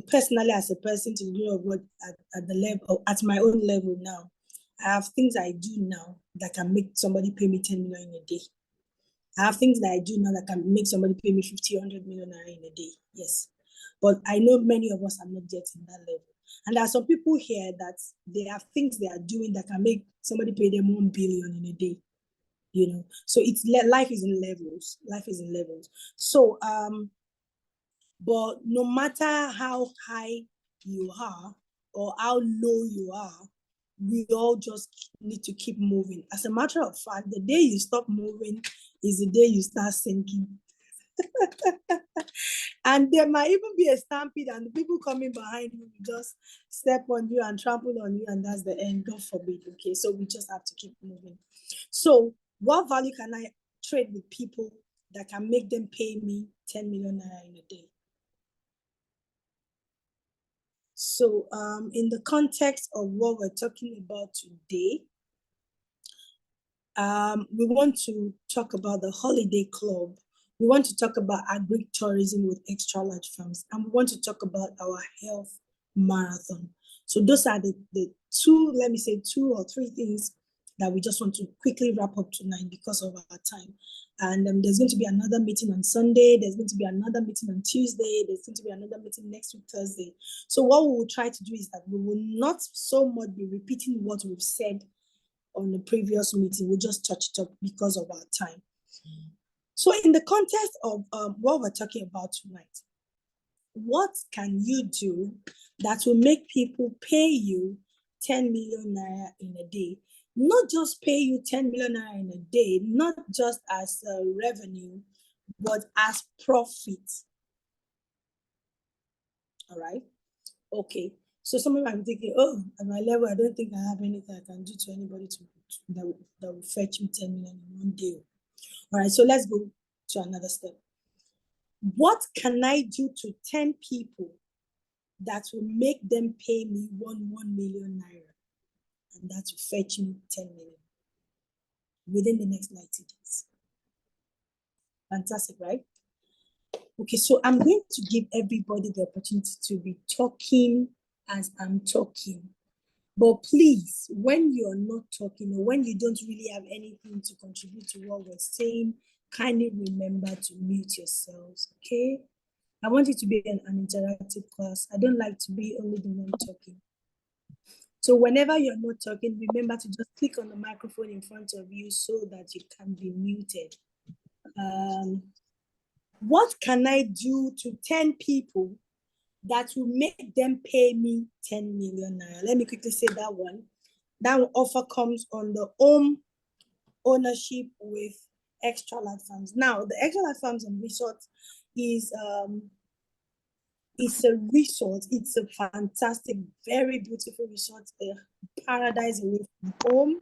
personally, as a person to grow up at the level, at my own level now, I have things I do now that can make somebody pay me 10 million in a day. I have things that I do now that can make somebody pay me 50, 100 million in a day. Yes. But I know many of us are not yet in that level. And there are some people here that they have things they are doing that can make somebody pay them 1 billion in a day. So life is in levels. Life is in levels. So, but no matter how high you are or how low you are, we all just need to keep moving. As a matter of fact, the day you stop moving is the day you start sinking. And there might even be a stampede and the people coming behind you just step on you and trample on you, and that's the end. God forbid. Okay, so we just have to keep moving. So what value can I trade with people that can make them pay me 10 million naira in a day? So in the context of what we're talking about today, we want to talk about the holiday club. We want to talk about agri-tourism with Xtralarge farms, and we want to talk about our health marathon. So those are the two, let me say 2 or 3 things that we just want to quickly wrap up tonight because of our time. And there's going to be another meeting on Sunday. There's going to be another meeting on Tuesday. There's going to be another meeting next week, Thursday. So what we will try to do is that we will not so much be repeating what we've said on the previous meeting. We'll just touch it up because of our time. So in the context of what we're talking about tonight, what can you do that will make people pay you 10 million naira in a day? Not just pay you 10 million naira in a day, not just as revenue, but as profit. All right. Okay. So some of I'm thinking, oh, at my level, I don't think I have anything I can do to anybody that will fetch me 10 million in one day. All right. So let's go to another step. What can I do to 10 people that will make them pay me 1 million naira? And that will fetch me 10 million within the next 90 days. Fantastic, right? Okay, so I'm going to give everybody the opportunity to be talking as I'm talking. But please, when you're not talking or when you don't really have anything to contribute to what we're saying, kindly remember to mute yourselves, okay? I want it to be an interactive class. I don't like to be only the one talking. So whenever you're not talking, remember to just click on the microphone in front of you so that you can be muted. What can I do to 10 people that will make them pay me 10 million naira? Let me quickly say that one. That offer comes on the home ownership with Xtralarge Farms. Now, the Xtralarge Farms and Resort is it's a resort. It's a fantastic, very beautiful resort, a paradise away from home.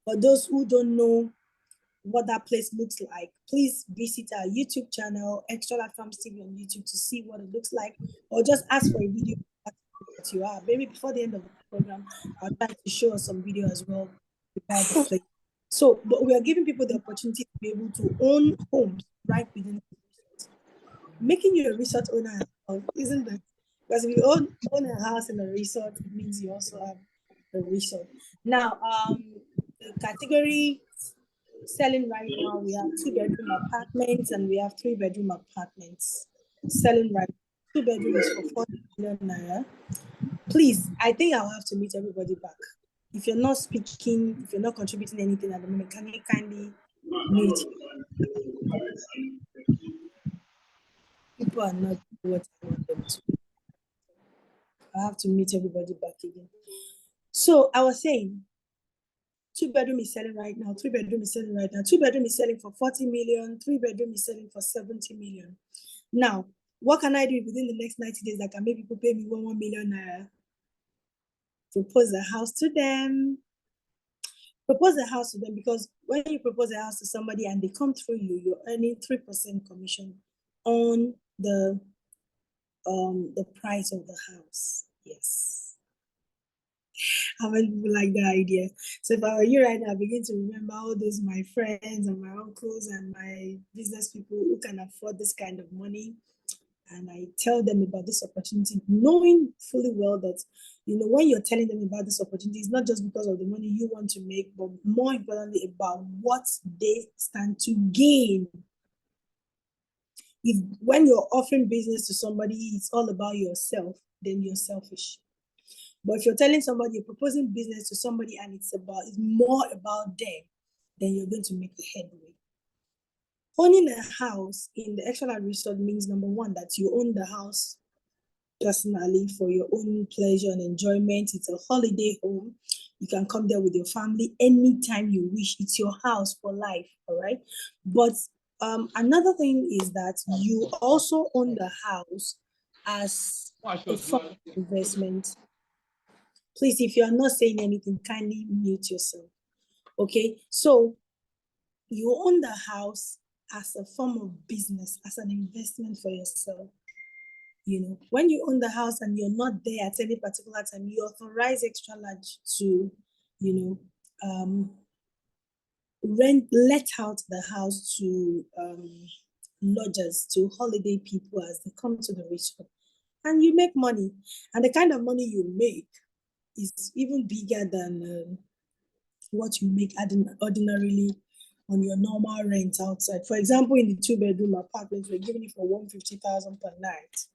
For those who don't know what that place looks like, please visit our YouTube channel, Xtralarge Farms TV on YouTube, to see what it looks like, or just ask for a video that you are. Maybe before the end of the program, I'll try to show us some video as well about the place. So, but we are giving people the opportunity to be able to own homes right within the resort. Making you a resort owner, isn't that? Because if you own a house in a resort, it means you also have a resort. Now, the category selling right now, we have 2-bedroom apartments and we have 3-bedroom apartments selling right now. 2-bedroom is for 40 million naira. Please, I think I'll have to meet everybody back. If you're not speaking, if you're not contributing anything at the moment, can you kindly mute? People are not doing what I want them to. I have to meet everybody back again. So I was saying, 2-bedroom is selling right now, 3-bedroom is selling right now. 2-bedroom is selling for 40 million, 3-bedroom is selling for 70 million. Now, what can I do within the next 90 days that can make people pay me 1 million naira? Propose a house to them. Propose a house to them, because when you propose a house to somebody and they come through you, you're earning 3% commission on the price of the house. Yes. How many people like that idea? So if I were you right now, I begin to remember all those my friends and my uncles and my business people who can afford this kind of money. And I tell them about this opportunity, knowing fully well that, when you're telling them about this opportunity, it's not just because of the money you want to make, but more importantly about what they stand to gain. When you're offering business to somebody, it's all about yourself, then you're selfish. But if you're telling somebody, you're proposing business to somebody and it's more about them, then you're going to make a headway. Owning a house in the Xtralarge Resort means, number one, that you own the house personally for your own pleasure and enjoyment. It's a holiday home. You can come there with your family anytime you wish. It's your house for life, all right? But another thing is that you also own the house as a form of investment. Please, if you are not saying anything, kindly mute yourself. Okay, so you own the house as a form of business, as an investment for yourself. When you own the house and you're not there at any particular time, you authorize Xtralarge to, let out the house to lodgers, to holiday people as they come to the resort, and you make money. And the kind of money you make is even bigger than what you make ordinarily on your normal rent outside. For example, in the 2-bedroom apartment, we're giving it for 150,000 per night.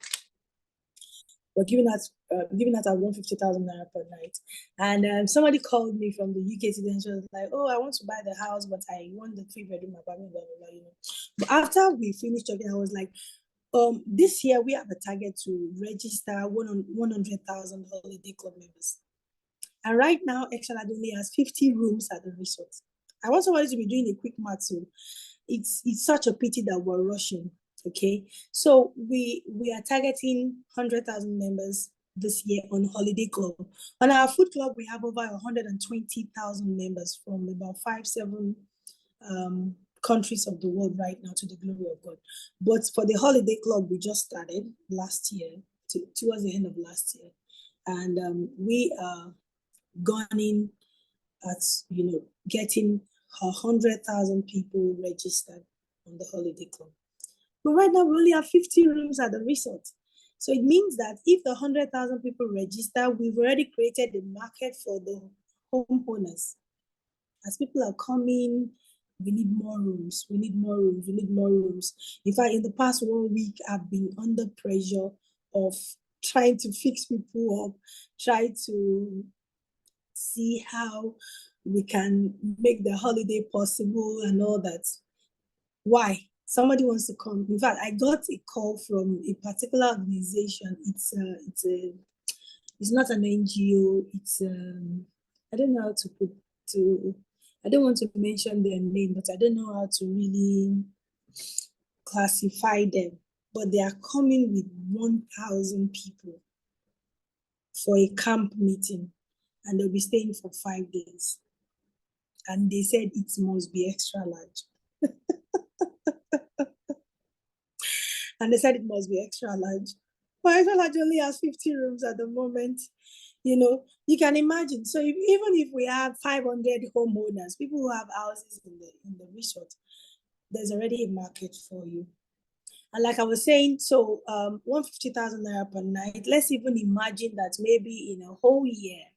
We're giving that at 150,000 naira per night. And somebody called me from the UK today and she was like, "Oh, I want to buy the house, but I want the 3-bedroom apartment, blah, blah, blah, But after we finished talking, I was like, this year we have a target to register 100,000 holiday club members. And right now, Xtralarge only has 50 rooms at the resort. I want somebody to be doing a quick math. So it's such a pity that we're rushing. Okay, so we are targeting 100,000 members this year on Holiday Club. On our food club, we have over 120,000 members from about 5-7 countries of the world right now, to the glory of God. But for the Holiday Club, we just started last year, towards the end of last year, and we are gunning at getting 100,000 people registered on the Holiday Club. But right now we only have 50 rooms at the resort. So it means that if the 100,000 people register, we've already created a market for the homeowners. As people are coming, we need more rooms, we need more rooms, we need more rooms. In fact, in the past 1 week, I've been under pressure of trying to fix people up, try to see how we can make the holiday possible and all that. Why? Somebody wants to come. In fact, I got a call from a particular organization. It's not an NGO. It's I don't know how to put to. I don't want to mention their name, but I don't know how to really classify them. But they are coming with 1,000 people for a camp meeting, and they'll be staying for 5 days. And they said it must be extra large. And they said it must be extra large. But extra large only has 50 rooms at the moment. You can imagine. So even if we have 500 homeowners, people who have houses in the resort, there's already a market for you. And like I was saying, so 150,000 naira per night. Let's even imagine that maybe in a whole year,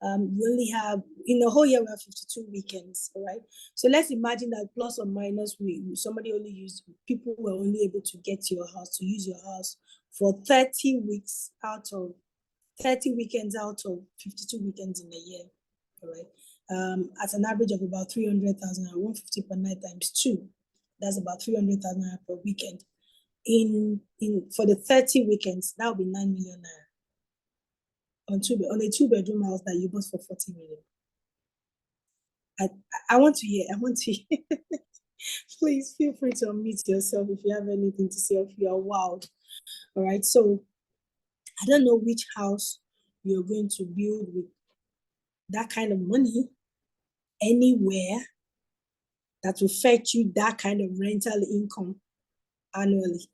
we only have, in a whole year, we have 52 weekends, all right? So let's imagine that plus or minus, people were only able to get to your house, to use your house for 30 weeks out of 30 weekends out of 52 weekends in a year, all right? At an average of about 300,000, 150 per night times 2, that's about 300,000 per weekend. For the 30 weekends, that would be 9 million naira. On a 2-bedroom house that you bought for 40 million. I want to hear. Please feel free to unmute yourself if you have anything to say, if you are wild. All right. So I don't know which house you're going to build with that kind of money anywhere that will fetch you that kind of rental income annually.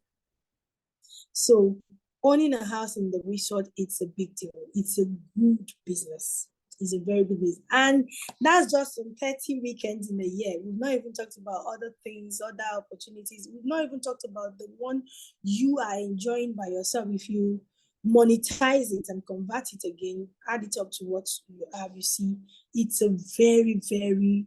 So owning a house in the resort, it's a big deal. It's a good business. It's a very good business. And that's just some 30 weekends in a year. We've not even talked about other things, other opportunities. We've not even talked about the one you are enjoying by yourself. If you monetize it and convert it again, add it up to what you have, you see, it's a very, very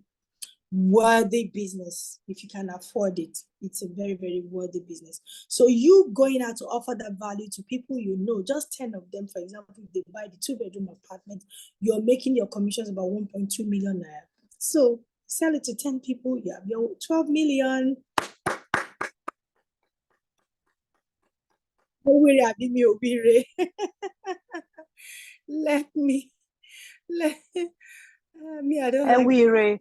worthy business. If you can afford it, it's a very, very worthy business. So you going out to offer that value to people, just 10 of them, for example, if they buy the 2-bedroom apartment, you're making your commissions about 1.2 million naira. So sell it to 10 people, you have your 12 million. Let me, I don't like Ewire.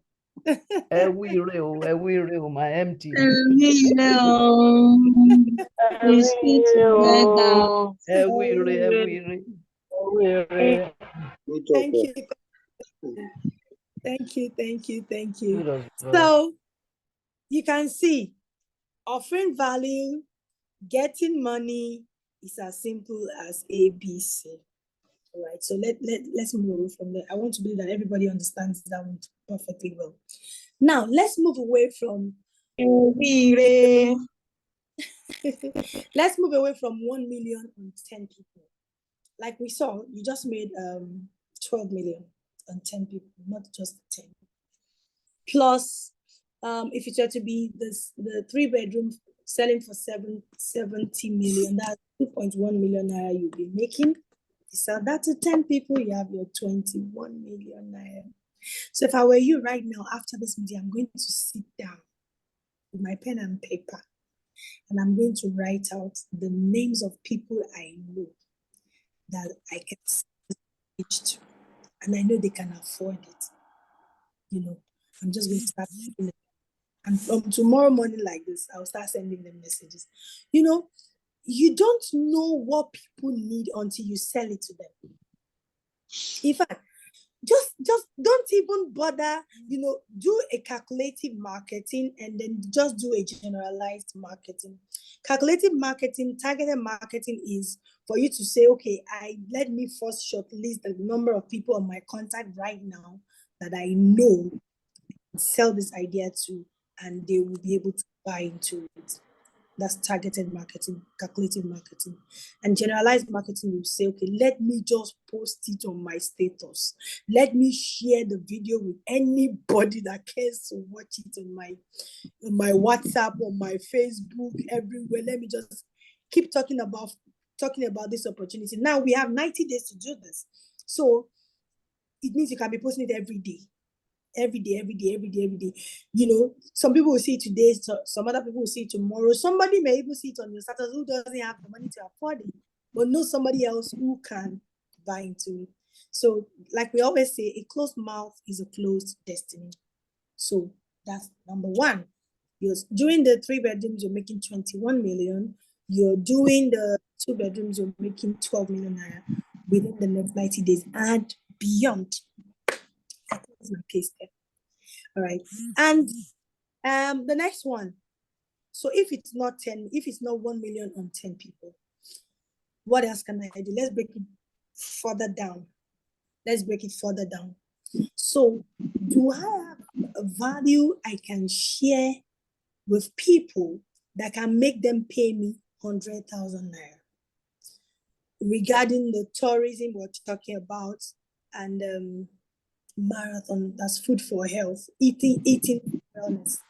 Ewire, my empty. We stay together. Ewire. Thank you. So you can see offering value, getting money is as simple as ABC. All right, so let's move away from there. I want to believe that everybody understands that one perfectly well. Now let's move away from let's move away from 1 million on 10 people. Like we saw, you just made 12 million on 10 people, not just 10. Plus, if it were to be the 3-bedroom selling for 70 million, that's 2.1 million naira you'll be making. You sell that to 10 people, you have your 21 million naira. So if I were you right now, after this meeting, I'm going to sit down with my pen and paper, and I'm going to write out the names of people I know that I can switch to, and I know they can afford it. I'm just going to start And from tomorrow morning like this, I'll start sending them messages. You know, you don't know what people need until you sell it to them. In fact, just don't even bother, do a calculative marketing and then just do a generalized marketing. Calculative marketing, targeted marketing is for you to say, okay, let me first shortlist the number of people on my contact right now that I know sell this idea to, and they will be able to buy into it. That's targeted marketing, calculative marketing. And generalized marketing will say, okay, let me just post it on my status. Let me share the video with anybody that cares to watch it on my WhatsApp, on my Facebook, everywhere. Let me just keep talking about this opportunity. Now we have 90 days to do this. So it means you can be posting it every day. Every day. Some people will see it today, some other people will see it tomorrow. Somebody may even see it on your status who doesn't have the money to afford it, but know somebody else who can buy into it. So, like we always say, a closed mouth is a closed destiny. So that's number one. You're doing the 3 bedrooms, you're making 21 million. You're doing the 2 bedrooms, you're making 12 million naira within the next 90 days and beyond. That's my case there. All right. And the next one. So if it's not 1 million on 10 people, what else can I do? Let's break it further down. So do I have a value I can share with people that can make them pay me 100,000 naira? Regarding the tourism we're talking about and marathon, that's food for health, eating wellness.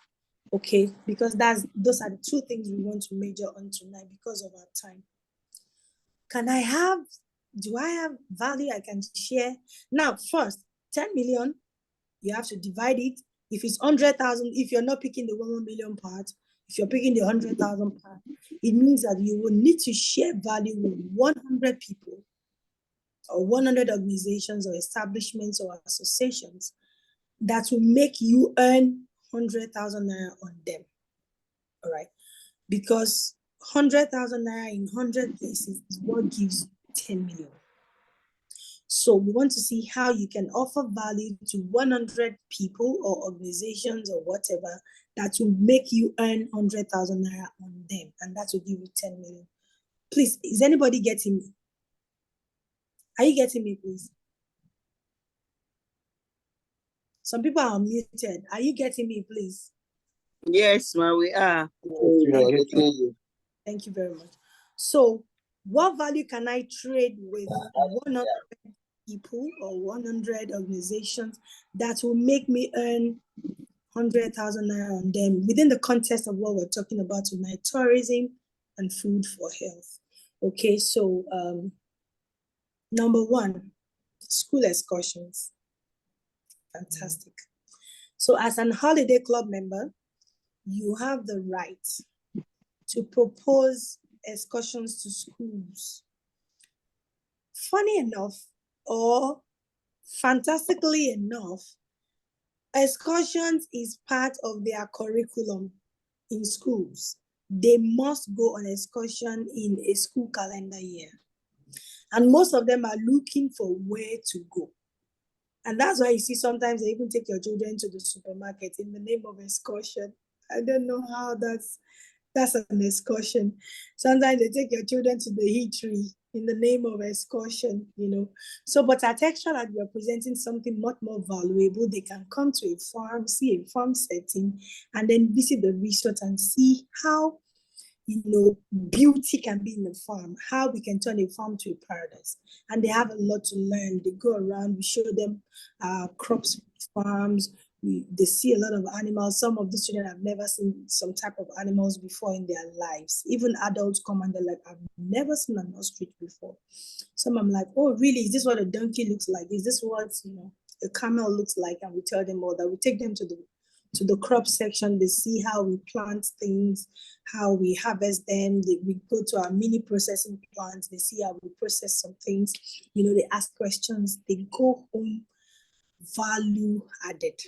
Okay, because those are the two things we want to major on tonight because of our time. Do I have value I can share? Now, first, 10 million, you have to divide it. If it's 100,000, if you're not picking the 1 million part, if you're picking the 100,000 part, it means that you will need to share value with 100 people or 100 organizations or establishments or associations that will make you earn 100,000 naira on them. All right, because 100,000 naira in 100 places is what gives 10 million. So we want to see how you can offer value to 100 people or organizations or whatever that will make you earn 100,000 naira on them, and that will give you 10 million. Please, is anybody getting me? Are you getting me, please? Some people are muted. Are you getting me, please? Yes, ma, we are. Thank you very much. So, what value can I trade with 100 people or 100 organizations that will make me earn 100,000 naira on them within the context of what we're talking about tonight, tourism and food for health? Okay, so number one, school excursions. Fantastic. So as an holiday club member, you have the right to propose excursions to schools. Funny enough, or fantastically enough, excursions is part of their curriculum in schools. They must go on excursion in a school calendar year. And most of them are looking for where to go. And that's why you see sometimes they even take your children to the supermarket in the name of excursion. I don't know how that's an excursion. Sometimes they take your children to the eatery in the name of excursion, So, but at Xtralarge, we are presenting something much more valuable. They can come to a farm, see a farm setting, and then visit the resort and see how, beauty can be in the farm, how we can turn a farm to a paradise. And they have a lot to learn. They go around, we show them crops farms. They see a lot of animals. Some of the students have never seen some type of animals before in their lives. Even adults come and they're like, I've never seen an ostrich before. Some I'm like, oh, really? Is this what a donkey looks like? Is this what a camel looks like? And we tell them all that. We take them to the crop section. They see how we plant things, how we harvest them. We go to our mini processing plants. They see how we process some things. They ask questions. They go home value added.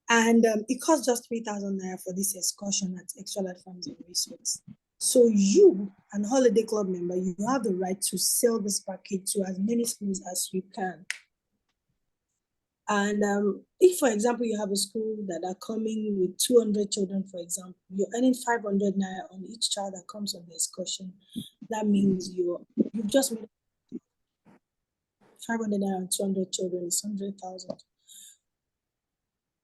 And it costs just 3,000 naira for this excursion at Xtralarge Farms and Resorts. So you, an holiday club member, you have the right to sell this package to as many schools as you can. And if, for example, you have a school that are coming with 200 children, for example, you're earning 500 naira on each child that comes on the excursion. That means you've just made 500 naira on 200 children is 100,000.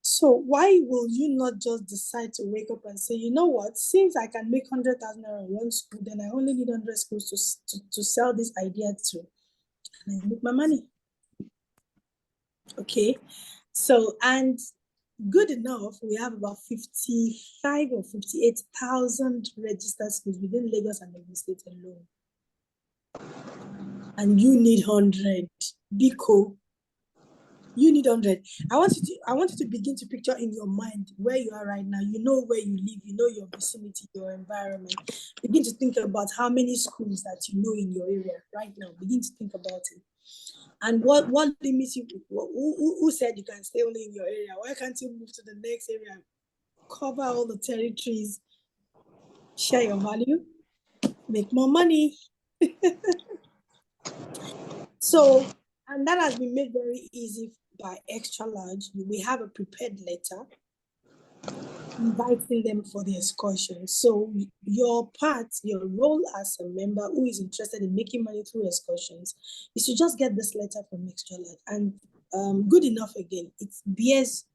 So why will you not just decide to wake up and say, you know what, since I can make 100,000 naira on one school, then I only need 100 schools to sell this idea to, and I make my money. Okay, so, and good enough, we have about 55 or 58,000 registered schools within Lagos and Ogun State alone. And you need 100. Biko, you need 100. I want you to begin to picture in your mind where you are right now. You know where you live, you know your vicinity, your environment. Begin to think about how many schools that you know in your area right now. Begin to think about it. And what limits you? Who said you can stay only in your area? Why can't you move to the next area? Cover all the territories, share your value, make more money. So, and that has been made very easy by Xtralarge. We have a prepared letter inviting them for the excursion. So your part, your role as a member who is interested in making money through excursions is to just get this letter from Xtralarge. And good enough, again, it bears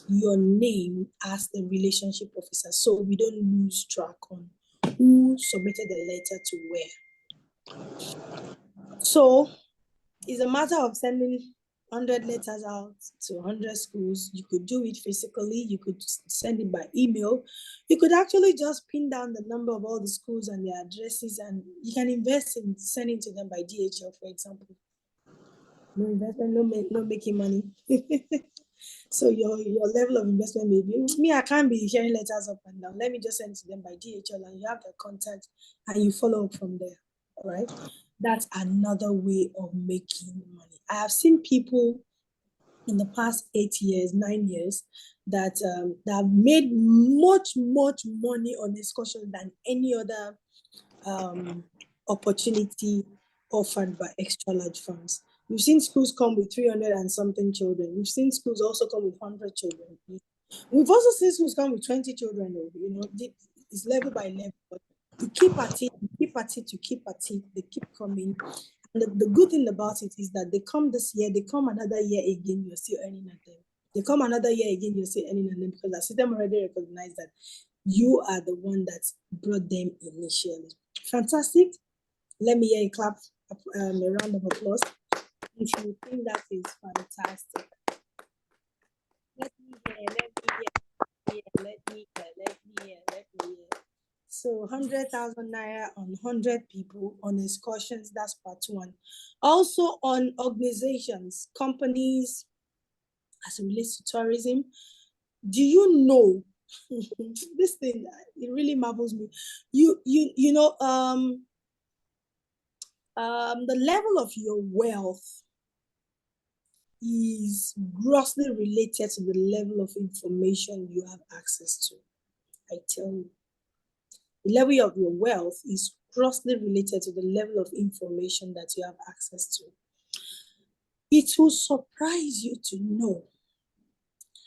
your name as the relationship officer, so we don't lose track on who submitted the letter to where. So it's a matter of sending 100 letters out to 100 schools. You could do it physically, you could send it by email. You could actually just pin down the number of all the schools and their addresses, and you can invest in sending to them by DHL, for example. No investment, no making money. So your level of investment may be, me, I can't be sharing letters up and down. Let me just send to them by DHL, and you have their contact and you follow up from there. All right. That's another way of making money. I have seen people in the past 8 years, 9 years, that have made much money on excursion than any other opportunity offered by Xtralarge funds. We've seen schools come with 300 and something children. We've seen schools also come with 100 children. We've also seen schools come with 20 children. You know, it's level by level. But you keep at it, they keep coming. And the good thing about it is that they come this year, they come another year again, you're still earning at them. They come another year again, you're still earning at them, because the system already recognized that you are the one that brought them initially. Fantastic. Let me hear a clap, a round of applause if you think that is fantastic. Let me hear. So 100,000 naira on 100 people on excursions, that's part one. Also on organizations, companies, as it relates to tourism. Do you know, this thing, it really marvels me. You know, the level of your wealth is grossly related to the level of information you have access to. I tell you, the level of your wealth is grossly related to the level of information that you have access to. It will surprise you to know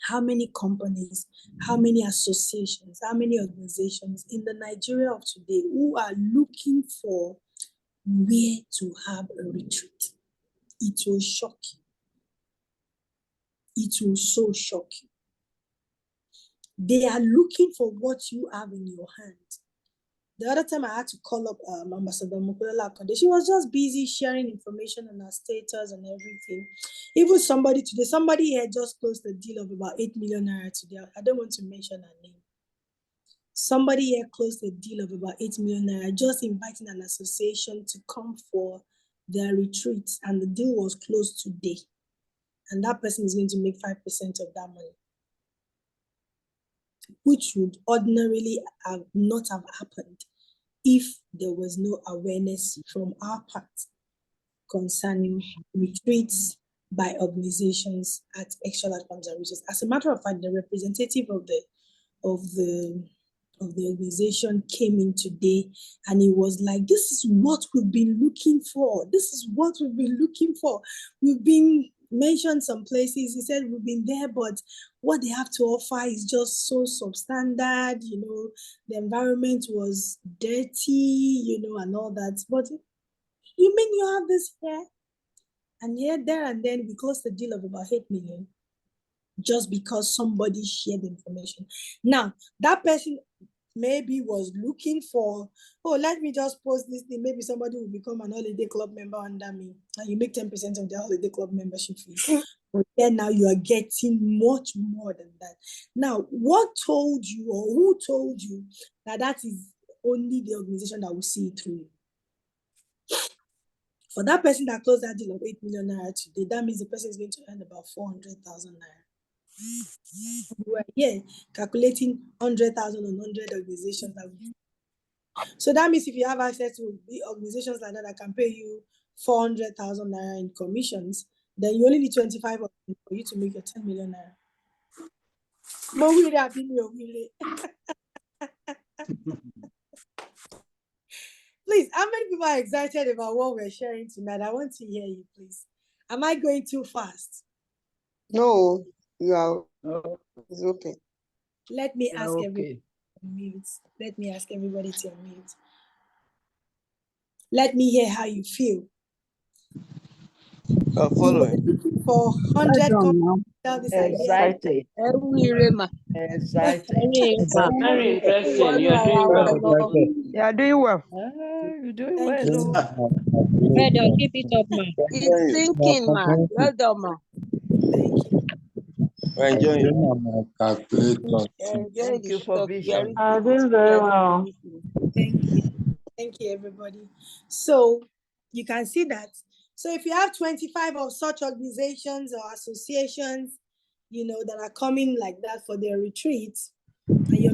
how many companies, how many associations, how many organizations in the Nigeria of today who are looking for where to have a retreat. It will shock you. It will so shock you. They are looking for what you have in your hand. The other time I had to call up Ambassador Mukulela Akande. She was just busy sharing information on her status and everything. Even somebody here just closed a deal of about 8 million naira today. I don't want to mention her name. Somebody here closed a deal of about 8 million naira, just inviting an association to come for their retreat, and the deal was closed today. And that person is going to make 5% of that money, which would ordinarily not have happened if there was no awareness from our part concerning retreats by organizations at Xtralarge Farms and Resources. As a matter of fact, the representative of the organization came in today, and he was like, "This is what we've been looking for. This is what we've been looking for. We've been mentioned some places." He said, "We've been there, but what they have to offer is just so substandard. You know, the environment was dirty, you know, and all that. But you mean you have this here?" And here, there, and then we closed the deal of about 8 million just because somebody shared the information. Now, that person maybe was looking for, oh, let me just post this thing. Maybe somebody will become an holiday club member under me, and you make 10% of their holiday club membership fee. But then now you are getting much more than that. Now, what told you, or who told you that that is only the organization that will see it through? For that person that closed that deal of 8 million naira today, that means the person is going to earn about 400,000 naira. We were here calculating 100,000 on 100 organizations. So that means if you have access to the organizations like that can pay you 400,000 naira in commissions, then you only need 25 of them for you to make your 10 million naira. Please, how many people are excited about what we're sharing tonight? I want to hear you, please. Am I going too fast? No, you are. It's okay. Let me ask everybody to mute. Let me ask everybody to mute. Let me hear how you feel. Following. Looking for 100 Excited. Excited. Very interesting. You're doing well. You are doing well. You're doing Thank well. you. Well done. Keep it up, man. It's thinking, man. Well done, man. Thank you. We're enjoying. Thank you for vision. Doing very well. Thank you. Thank you, everybody. So you can see that. So if you have 25 of such organizations or associations, you know, that are coming like that for their retreats, and you're,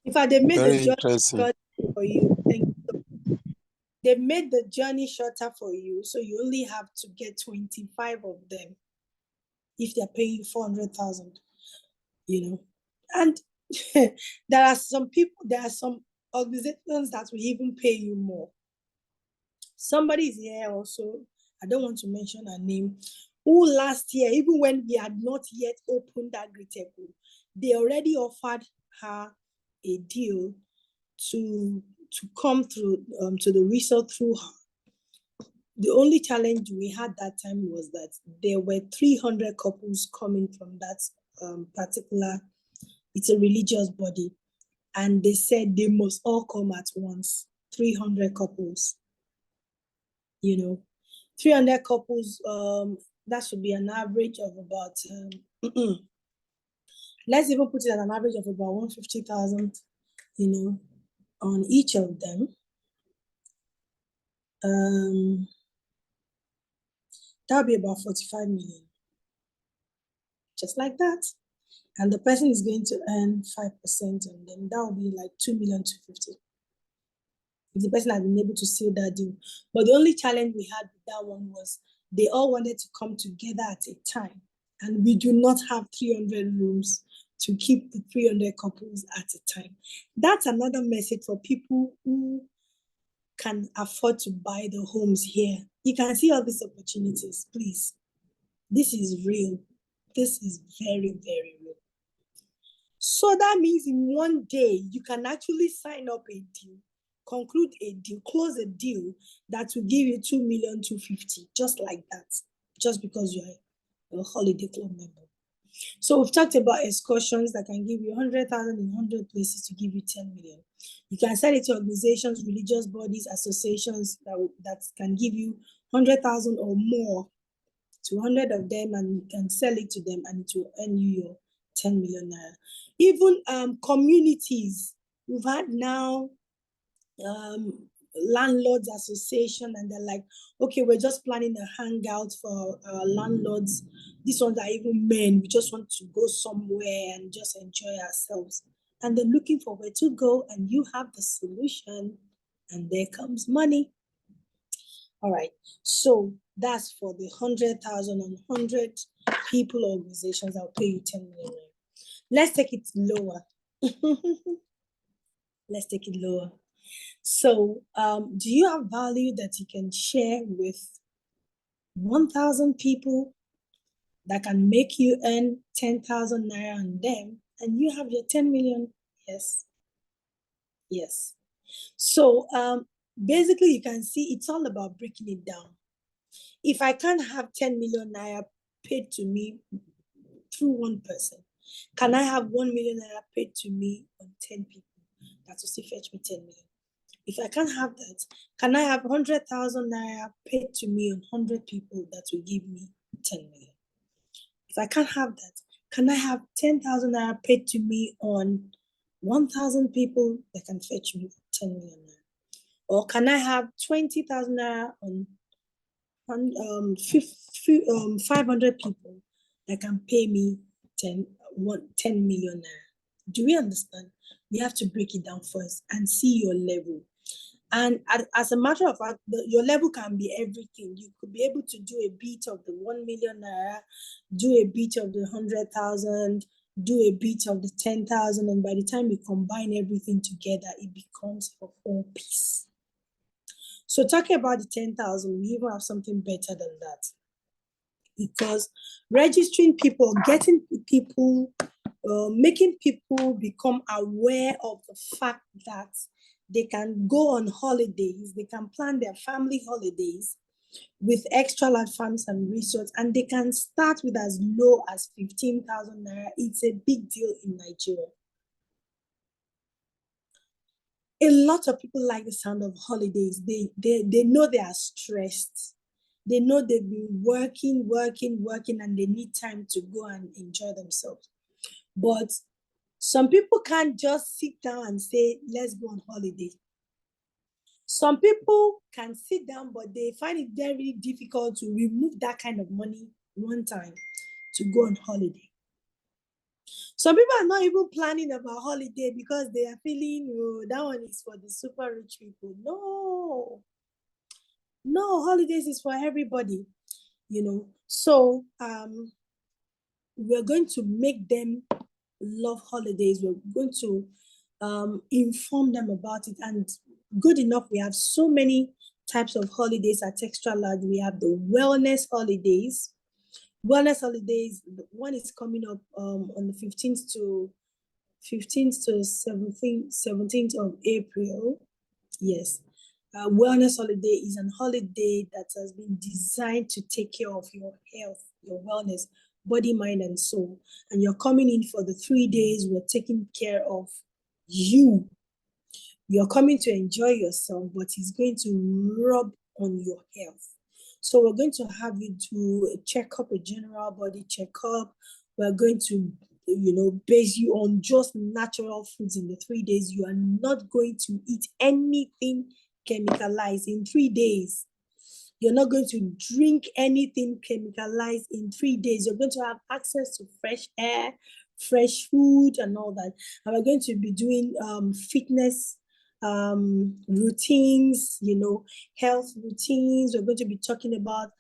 in fact, they made the journey shorter for you. Thank you. They made the journey shorter for you, so you only have to get 25 of them if they're paying you 400,000, you know. And there are some organizations that will even pay you more. Somebody is here also, I don't want to mention her name, who last year, even when we had not yet opened that Griteco, they already offered her a deal to come through to the resort through her. The only challenge we had that time was that there were 300 couples coming from that particular, it's a religious body, and they said they must all come at once, 300 couples. You know, 300 couples, that should be an average of about, let's even put it at an average of about 150,000, you know, on each of them. That'll be about 45 million. Just like that. And the person is going to earn 5% on them. That will be like 2,250,000. If the person had been able to seal that deal. But the only challenge we had with that one was they all wanted to come together at a time. And we do not have 300 rooms to keep the 300 couples at a time. That's another message for people who can afford to buy the homes here. You can see all these opportunities, please. This is real. This is very, very real. So that means in one day, you can actually sign up a deal, conclude a deal, close a deal that will give you 2,250,000, just like that, just because you are a holiday club member. So we've talked about excursions that can give you 100,000 in 100 places to give you 10 million. You can sell it to organizations, religious bodies, associations that can give you 100,000 or more to 100 of them, and you can sell it to them and it will earn you your 10 million naira. Even communities, we've had now landlords association, and they're like, okay, we're just planning a hangout for landlords. These ones are even men. We just want to go somewhere and just enjoy ourselves. And they're looking for where to go, and you have the solution, and there comes money. All right. So That's for the 100,000 and 100 people organizations. I'll pay you 10 million. Let's take it lower. Let's take it lower. So, do you have value that you can share with 1,000 people that can make you earn 10,000 naira on them, and you have your 10 million? Yes. Yes. So, basically, you can see it's all about breaking it down. If I can't have 10 million naira paid to me through one person, can I have 1 million naira paid to me on 10 people? That will still fetch me 10 million. If I can't have that, can I have 100,000 naira paid to me on 100 people that will give me 10 million? If I can't have that, can I have 10,000 naira paid to me on 1,000 people that can fetch me 10 million naira? Or can I have 20,000 naira on 500 people that can pay me 10 million naira? Do we understand? We have to break it down first and see your level. And as a matter of fact, your level can be everything. You could be able to do a bit of the 1 million naira, do a bit of the 100,000, do a bit of the 10,000, and by the time you combine everything together, it becomes a whole piece. So talking about the 10,000, we even have something better than that. Because registering people, getting people, making people become aware of the fact that they can go on holidays, they can plan their family holidays with Xtralarge farms and resorts, and they can start with as low as 15,000 naira. It's a big deal in Nigeria. A lot of people like the sound of holidays. They know they are stressed. They know they've been working, and they need time to go and enjoy themselves. But some people can't just sit down and say, let's go on holiday. Some people can sit down, but they find it very difficult to remove that kind of money one time to go on holiday. Some people are not even planning about holiday because they are feeling, oh, that one is for the super rich people. No, holidays is for everybody, you know. So we're going to make them love holidays. We're going to inform them about it. And good enough, we have so many types of holidays at Xtralarge. We have the wellness holidays. Wellness holidays, one is coming up on the 15th to 17th of April. Yes. Wellness holiday is a holiday that has been designed to take care of your health, your wellness, body, mind, and soul. And you're coming in for the 3 days. We're taking care of you. You're coming to enjoy yourself, but it's going to rub on your health. So we're going to have you do a checkup, a general body checkup. We're going to, base you on just natural foods in the 3 days. You are not going to eat anything chemicalized in 3 days. You're not going to drink anything chemicalized in 3 days. You're going to have access to fresh air, fresh food, and all that. And we're going to be doing fitness routines, health routines. We're going to be talking about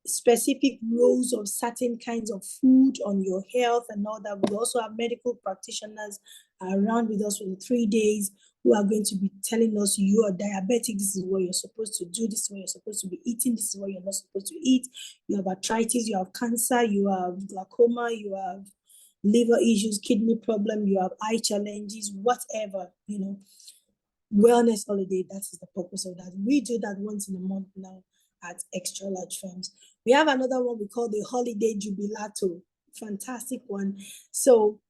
specific roles of certain kinds of food on your health and all that. We also have medical practitioners around with us for the 3 days who are going to be telling us, you are diabetic, this is what you're supposed to do, this is what you're supposed to be eating, this is what you're not supposed to eat. You have arthritis, you have cancer, you have glaucoma, you have liver issues, kidney problem, you have eye challenges, whatever, Wellness holiday, that is the purpose of that. We do that once in a month now at Xtralarge Farms. We have another one we call the Holiday Jubilato. Fantastic one. So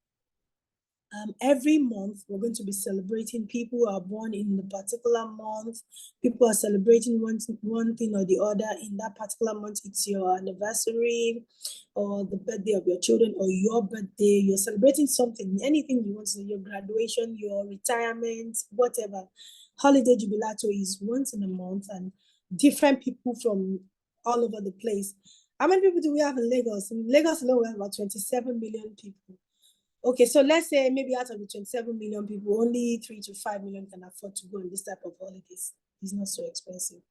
every month, we're going to be celebrating people who are born in the particular month. People are celebrating one thing or the other in that particular month. It's your anniversary or the birthday of your children or your birthday. You're celebrating something, anything you want to, your graduation, your retirement, whatever. Holiday Jubilato is once in a month, and different people from all over the place. How many people do we have in Lagos? In Lagos alone, we have about 27 million people. Okay, so let's say maybe out of the 27 million people, only 3 to 5 million can afford to go on this type of holidays. It's not so expensive.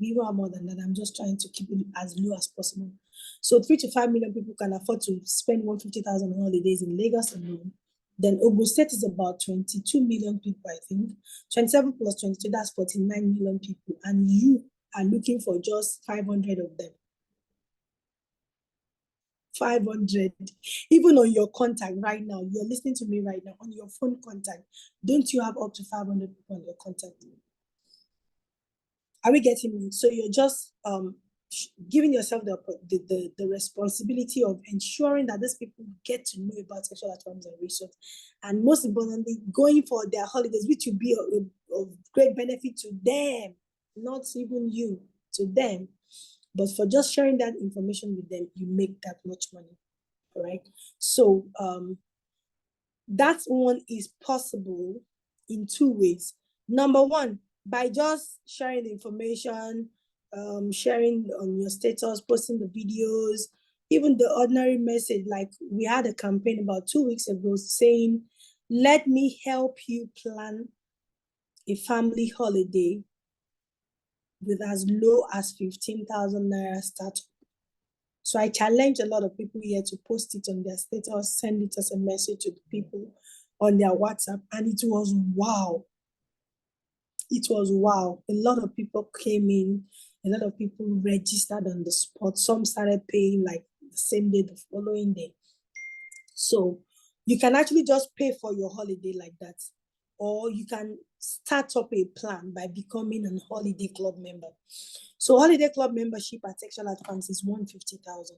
We even have more than that. I'm just trying to keep it as low as possible. So 3 to 5 million people can afford to spend 150,000 on holidays in Lagos alone. Then Ogun State is about 22 million people, I think. 27 plus 22, that's 49 million people. And you are looking for just 500 of them. 500. Even on your contact right now, you're listening to me right now, on your phone contact, don't you have up to 500 people on your contact? Are we getting me? So you're just giving yourself the responsibility of ensuring that these people get to know about sexual advances and resource, and most importantly, going for their holidays, which will be of great benefit to them, not even you, to them. But for just sharing that information with them, you make that much money. All right. So that one is possible in 2 ways. Number one, by just sharing the information, sharing on your status, posting the videos, even the ordinary message. Like we had a campaign about 2 weeks ago saying, let me help you plan a family holiday with as low as 15,000 naira startup. So I challenge a lot of people here to post it on their status, send it as a message to the people on their WhatsApp, and it was wow. It was wow. A lot of people came in, a lot of people registered on the spot. Some started paying like the same day, the following day. So you can actually just pay for your holiday like that. Or you can start up a plan by becoming a holiday club member. So holiday club membership at Xtralarge Farms is 150,000.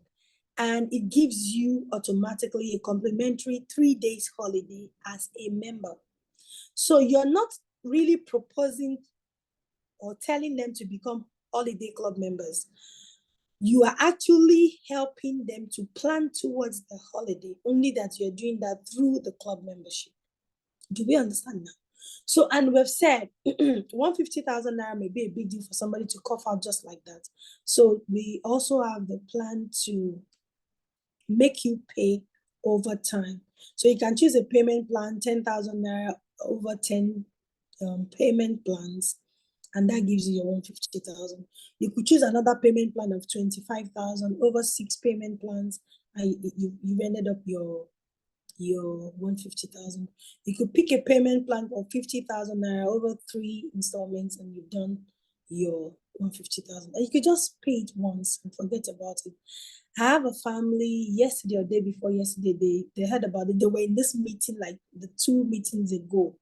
And it gives you automatically a complimentary 3 days holiday as a member. So you're not really proposing or telling them to become holiday club members. You are actually helping them to plan towards the holiday, only that you're doing that through the club membership. Do we understand now? So, and we've said 150,000 naira may be a big deal for somebody to cough out just like that. So we also have the plan to make you pay over time. So you can choose a payment plan, 10,000 naira over 10 payment plans, and that gives you your 150,000. You could choose another payment plan of 25,000 over 6 payment plans, and you've ended up your 150,000. You could pick a payment plan of 50,000 naira over 3 installments, and you've done your 150,000. And you could just pay it once and forget about it. I have a family yesterday or day before yesterday, they heard about it. They were in this meeting like the 2 meetings ago.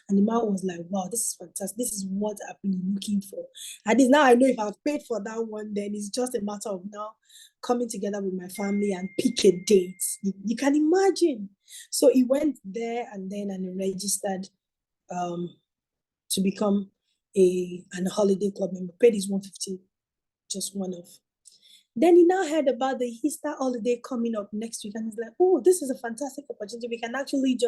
And the man was like, wow, this is fantastic. This is what I've been looking for. And now I know if I've paid for that one, then it's just a matter of now coming together with my family and pick a date. You can imagine. So he went there and he registered to become an holiday club member, paid his 150, just one off. Then he now heard about the Easter holiday coming up next week, and he's like, oh, this is a fantastic opportunity. We can actually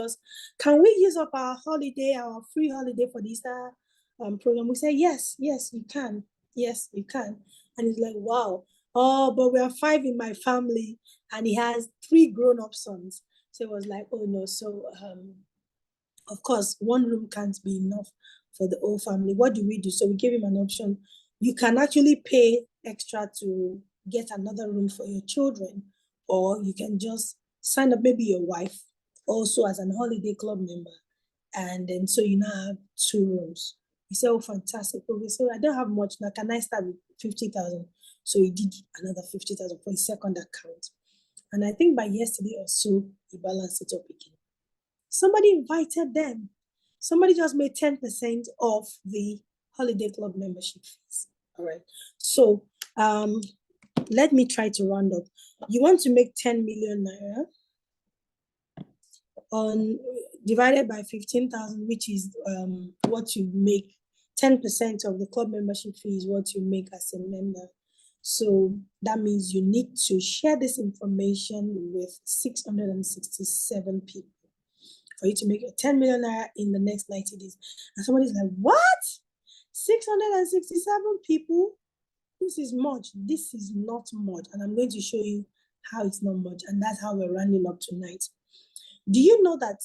can we use up our holiday, our free holiday for the Easter program? We say, yes, you can. Yes, you can. And he's like, wow. Oh, but we are 5 in my family, and he has 3 grown-up sons. So it was like, oh no. So of course, 1 room can't be enough for the whole family. What do we do? So we gave him an option. You can actually pay extra to get another room for your children, or you can just sign up maybe your wife also as an holiday club member, and then so you now have 2 rooms. He said, oh, fantastic. Okay, so I don't have much now. Can I start with 50,000? So he did another 50,000 for his second account. And I think by yesterday or so, he balanced it up again. Somebody invited them. Somebody just made 10% of the holiday club membership fees. All right. So let me try to round up. You want to make 10 million naira divided by 15,000, which is what you make. 10% of the club membership fee is what you make as a member. So that means you need to share this information with 667 people for you to make 10 million naira in the next 90 days. And somebody's like, what? 667 people? This is much. This is not much. And I'm going to show you how it's not much. And that's how we're rounding up tonight. Do you know that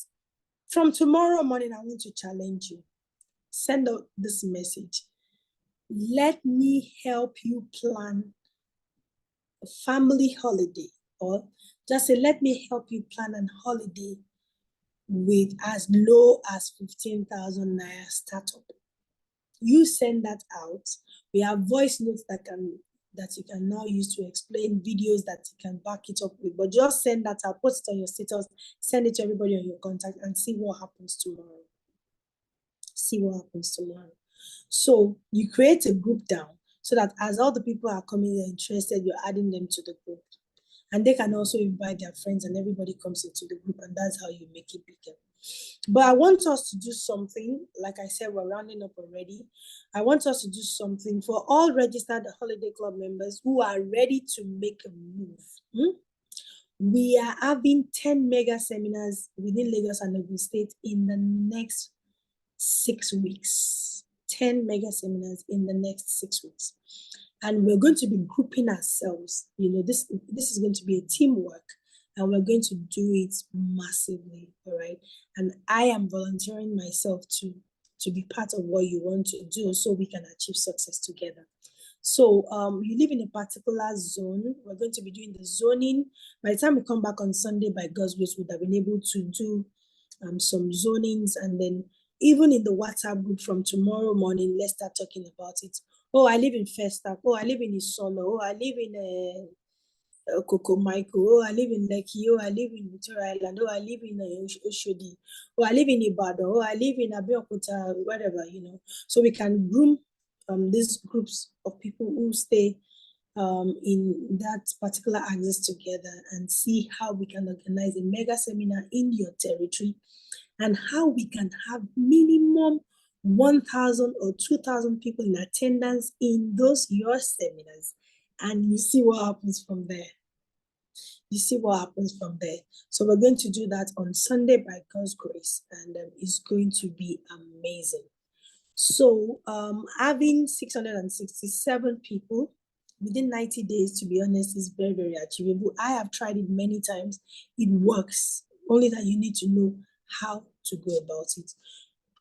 from tomorrow morning, I want to challenge you. Send out this message. let me help you plan a family holiday, or just say, let me help you plan a holiday with as low as 15,000 naira startup. You send that out. We have voice notes that you can now use to explain, videos that you can back it up with. But just send that out, post it on your status, send it to everybody on your contact, and see what happens tomorrow. See what happens tomorrow. So you create a group down so that as all the people are coming and interested, you're adding them to the group. And they can also invite their friends and everybody comes into the group, and that's how you make it bigger. But I want us to do something. Like I said, we're rounding up already. I want us to do something for all registered Holiday Club members who are ready to make a move. We are having 10 mega seminars within Lagos and Ogun State in the next 6 weeks. 10 mega seminars in the next 6 weeks. And we're going to be grouping ourselves. This is going to be a teamwork, and we're going to do it massively, all right? And I am volunteering myself to be part of what you want to do so we can achieve success together. So you live in a particular zone. We're going to be doing the zoning. By the time we come back on Sunday, by God's grace, we'd have been able to do some zonings, and then even in the WhatsApp group from tomorrow morning, let's start talking about it. Oh, I live in Festac. Oh, I live in Isolo. Oh, I live in Coco Michael. Oh, I live in Lekki. Oh, I live in Victoria Island. Oh, I live in Oshodi. Oh, I live in Ibadan. Oh, I live in Abeokuta, whatever, So we can groom these groups of people who stay in that particular axis together and see how we can organize a mega seminar in your territory, and how we can have minimum 1,000 or 2,000 people in attendance in those your seminars. And you see what happens from there. So we're going to do that on Sunday by God's grace, and it's going to be amazing. So having 667 people within 90 days, to be honest, is very, very achievable. I have tried it many times. It works. Only that you need to know how to go about it.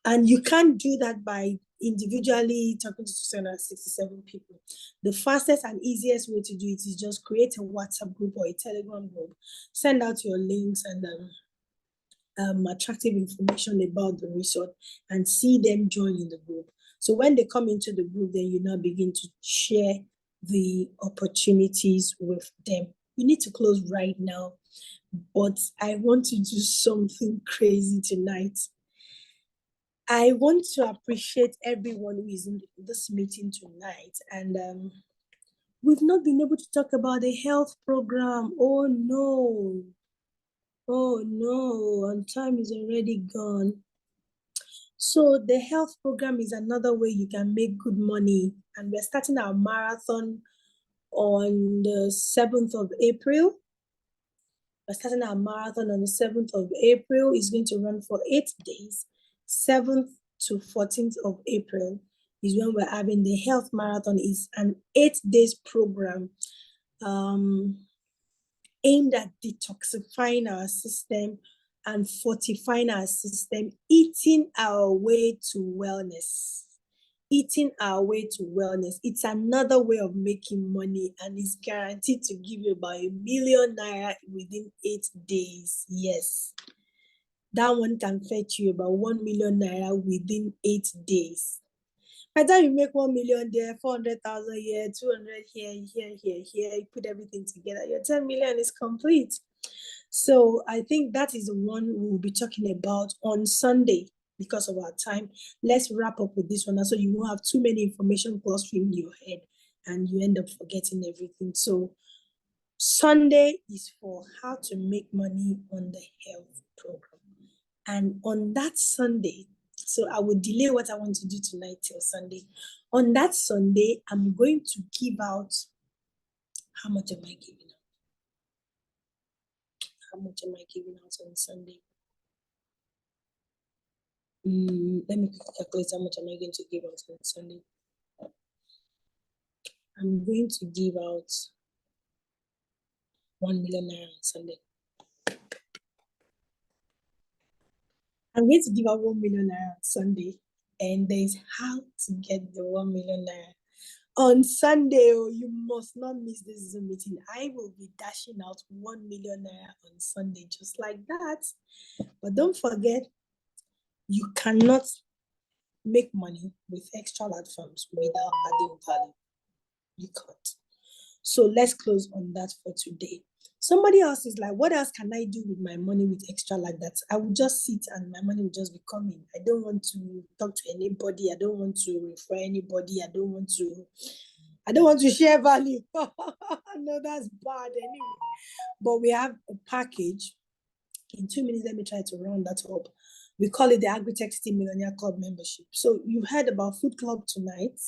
And you can't do that by individually talking to 667 people. The fastest and easiest way to do it is just create a WhatsApp group or a Telegram group, send out your links and attractive information about the resort, and see them join in the group. So when they come into the group, then you now begin to share the opportunities with them. You need to close right now, but I want to do something crazy tonight. I want to appreciate everyone who is in this meeting tonight. And we've not been able to talk about the health program. Oh no, and time is already gone. So the health program is another way you can make good money. And we're starting our marathon on the 7th of April. We're starting our marathon on the 7th of April. It's going to run for 8 days. 7th to 14th of April is when we're having the health marathon. It's an 8 days program aimed at detoxifying our system and fortifying our system, eating our way to wellness. It's another way of making money, and it's guaranteed to give you about 1 million naira within 8 days. Yes, that one can fetch you about 1 million naira within 8 days. By the time you make 1 million there, 400,000 here, 200 here, you put everything together, your 10 million is complete. So I think that is the one we'll be talking about on Sunday. Because of our time, let's wrap up with this one so you won't have too many information clustering in your head and you end up forgetting everything. So Sunday is for how to make money on the health program. And on that Sunday, so I will delay what I want to do tonight till Sunday. On that Sunday, I'm going to give out, how much am I giving out? How much am I giving out on Sunday? Let me calculate how much am I going to give out on Sunday. I'm going to give out 1 million naira on Sunday. I'm going to give out 1 million naira on Sunday, and there's how to get the 1 million naira. On Sunday, oh, you must not miss this Zoom meeting. I will be dashing out 1 million naira on Sunday, just like that. But don't forget, you cannot make money with Xtralarge firms without adding value. You can't. So let's close on that for today. Somebody else is like, what else can I do with my money with Xtralarge that I will just sit and my money will just be coming? I don't want to talk to anybody. I don't want to refer anybody. I don't want to share value. No, that's bad anyway. But we have a package. In 2 minutes, let me try to round that up. We call it the Agritech City Millionaire Club membership. So you've heard about Food Club tonight,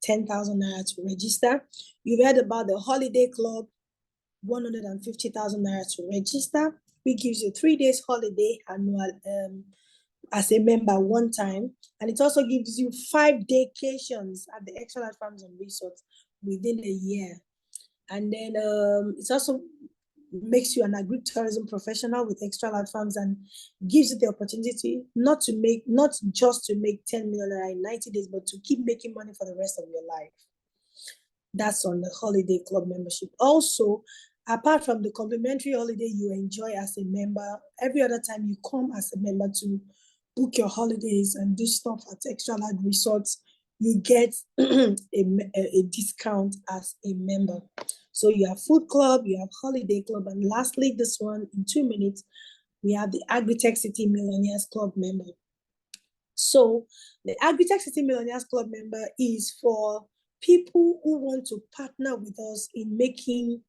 10,000 naira to register. You've heard about the Holiday Club, 150,000 naira to register. We gives you 3 days holiday annual as a member one time. And it also gives you 5 vacations at the Xtralarge Farms and Resorts within a year. And then it's also makes you an agri-tourism professional with Xtralarge Farms and gives you the opportunity not just to make 10 million in 90 days, but to keep making money for the rest of your life. That's on the Holiday Club membership. Also, apart from the complimentary holiday you enjoy as a member, every other time you come as a member to book your holidays and do stuff at Xtralarge Resorts, you get a discount as a member. So you have Food Club, you have Holiday Club, and lastly, this one, in 2 minutes, we have the Agritech City Millionaires Club member. So the Agritech City Millionaires Club member is for people who want to partner with us in making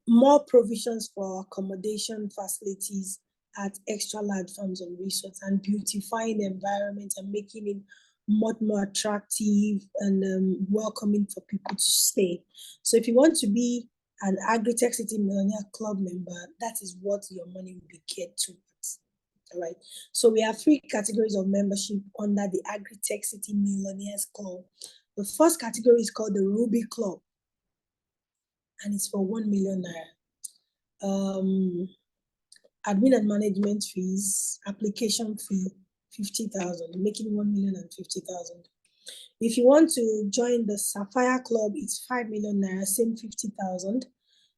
more provisions for accommodation facilities at Xtralarge Farms and Resorts and beautifying the environment and making it much more attractive and welcoming for people to stay. So if you want to be an Agritech City Millionaire Club member, that is what your money will be geared towards. All right. So we have 3 categories of membership under the Agritech City Millionaires Club. The first category is called the Ruby Club, and it's for 1 million naira. Admin and management fees, application fee, 50,000, making 1,050,000. If you want to join the Sapphire Club, it's 5 million naira, same 50,000.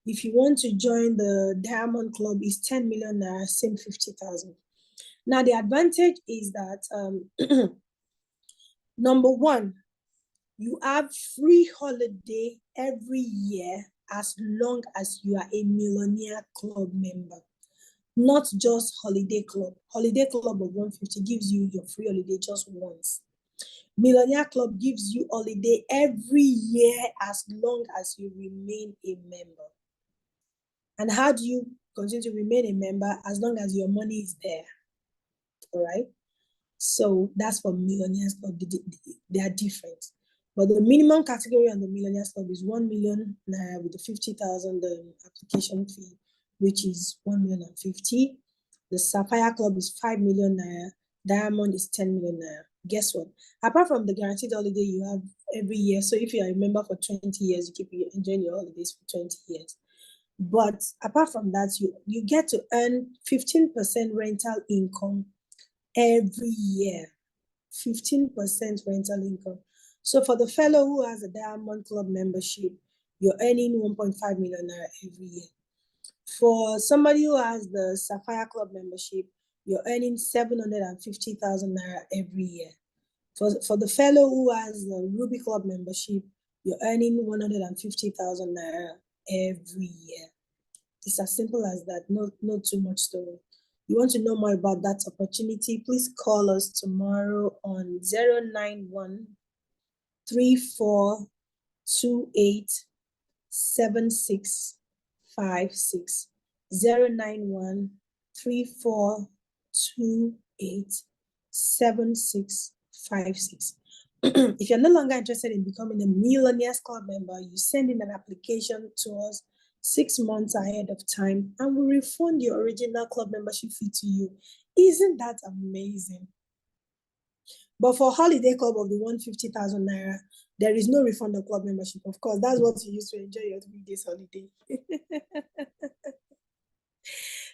If you want to join the Diamond Club, it's 10 million naira, same 50,000. Now, the advantage is that, number one, you have free holiday every year as long as you are a Millionaire Club member. Not just Holiday Club. Holiday Club of 150 gives you your free holiday just once. Millionaire Club gives you holiday every year as long as you remain a member. And how do you continue to remain a member? As long as your money is there. All right? So that's for Millionaires Club. They are different. But the minimum category on the Millionaires Club is 1 million naira with the 50,000 application fee, which is 1,050,000. The Sapphire Club is 5 million naira. Diamond is 10 million naira. Guess what? Apart from the guaranteed holiday you have every year, so if you are a member for 20 years, you keep enjoying your holidays for 20 years. But apart from that, you get to earn 15% rental income every year. 15% rental income. So for the fellow who has a Diamond Club membership, you're earning 1.5 million naira every year. For somebody who has the Sapphire Club membership, you're earning 750,000 naira every year. For the fellow who has the Ruby Club membership, you're earning 150,000 naira every year. It's as simple as that, not too much story. You want to know more about that opportunity, please call us tomorrow on 091 3428 7656. 091 3428 7656. If you're no longer interested in becoming a Millionaires Club member, you send in an application to us 6 months ahead of time and we'll refund your original club membership fee to you. Isn't that amazing? But for Holiday Club of the 150,000 naira, there is no refund of club membership. Of course, that's what you use to enjoy your 3 days holiday.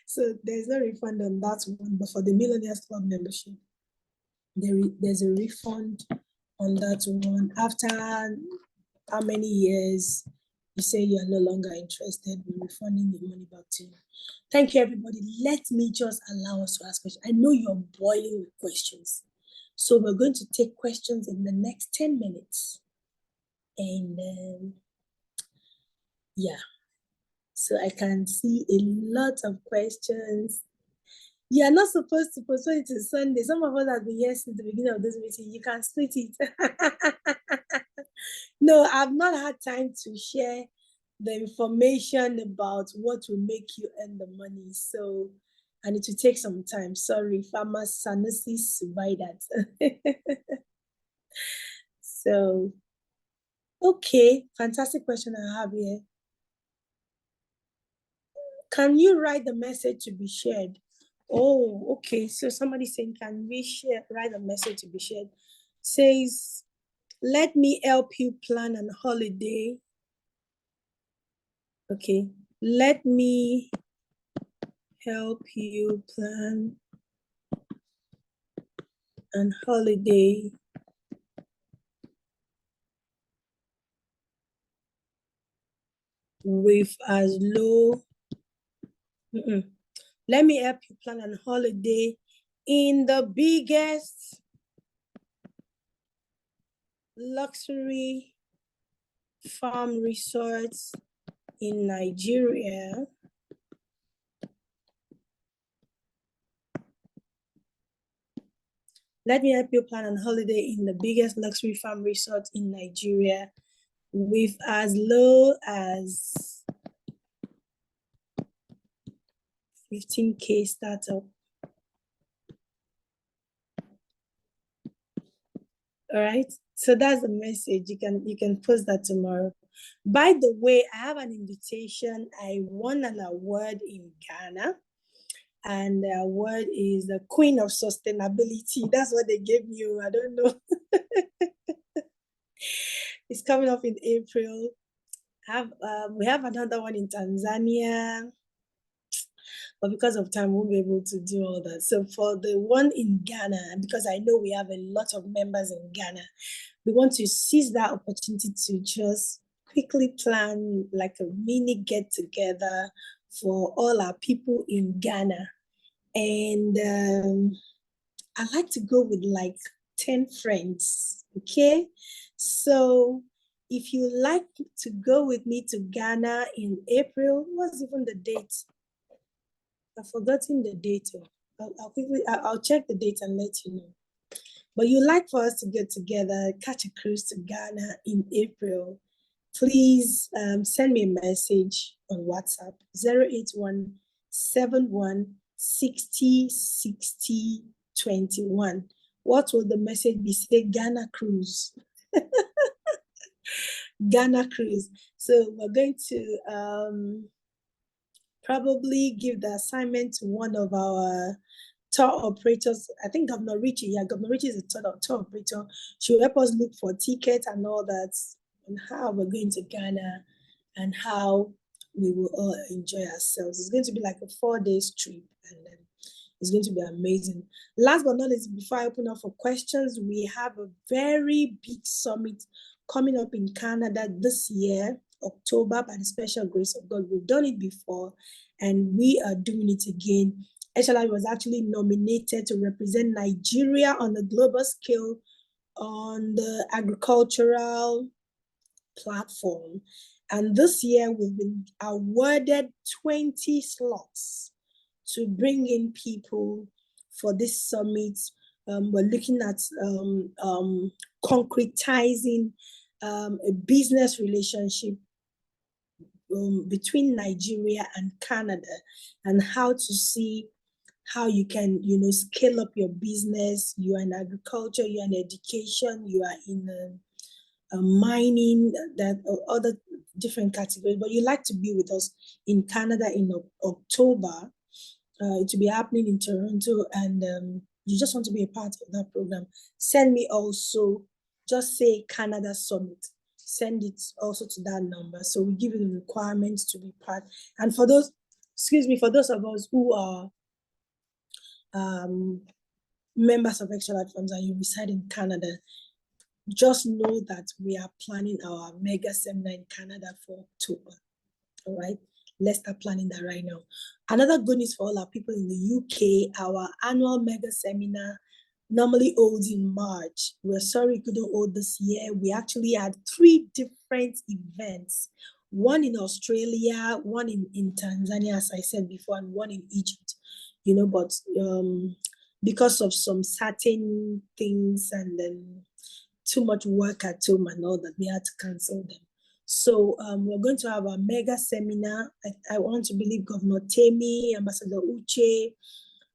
So there's no refund on that one. But for the Millionaires Club membership, there's a refund on that one. After how many years you say you are no longer interested, we're refunding the money back to you. Thank you, everybody. Let me just allow us to ask questions. I know you're boiling with questions. So we're going to take questions in the next 10 minutes. And yeah, so I can see a lot of questions. You are not supposed to postpone it to Sunday. Some of us have been here since the beginning of this meeting. You can split it. No, I've not had time to share the information about what will make you earn the money. So I need to take some time. Sorry, Farmer Sanusi by that. So, okay, fantastic question I have here. Can you write the message to be shared? Oh, okay. So somebody saying, can we write a message to be shared? Says, let me help you plan a holiday. Okay. Let me help you plan a holiday with as low. Let me help you plan a holiday in the biggest luxury farm resorts in Nigeria. Let me help you plan a holiday in the biggest luxury farm resort in Nigeria with as low as 15K startup. All right, so that's the message. You can post that tomorrow. By the way, I have an invitation. I won an award in Ghana, and the award is the Queen of Sustainability. That's what they gave me. I don't know. It's coming up in April. We have another one in Tanzania, but because of time, we won't be able to do all that. So for the one in Ghana, because I know we have a lot of members in Ghana, we want to seize that opportunity to just quickly plan like a mini get together for all our people in Ghana. And I like to go with like 10 friends, okay? So if you like to go with me to Ghana in April, what's even the date? I've forgotten the date. I'll check the date and let you know. But you like for us to get together, catch a cruise to Ghana in April, please send me a message on WhatsApp, 08171606021. What will the message be? Say Ghana cruise. Ghana cruise. So we're going to probably give the assignment to one of our tour operators. I think Governor Richie is a tour operator. She will help us look for tickets and all that, and how we're going to Ghana and how we will all enjoy ourselves. It's going to be like a 4-day trip, and it's going to be amazing. Last but not least, before I open up for questions, we have a very big summit coming up in Canada this year, October, by the special grace of God. We've done it before, and we are doing it again. Xtralarge was actually nominated to represent Nigeria on the global scale on the agricultural platform. And this year, we've been awarded 20 slots to bring in people for this summit. We're looking at concretizing a business relationship between Nigeria and Canada, and how to see how you can, scale up your business. You are in agriculture, you are in education, you are in mining, that other different categories, but you like to be with us in Canada in October. It will be happening in Toronto, and you just want to be a part of that program. Send me also, just say Canada Summit. Send it also to that number. So we give you the requirements to be part. And for those, for those of us who are members of Xtralarge Funds and you reside in Canada, just know that we are planning our mega seminar in Canada for October. All right, let's start planning that right now. Another good news for all our people in the UK, our annual mega seminar normally holds in March. We're sorry we couldn't hold this year. We actually had 3 different events, one in Australia, one in Tanzania, as I said before, and one in Egypt. But because of some certain things and then too much work at home and all that, we had to cancel them. So we're going to have a mega seminar. I want to believe Governor Temi, Ambassador Uche,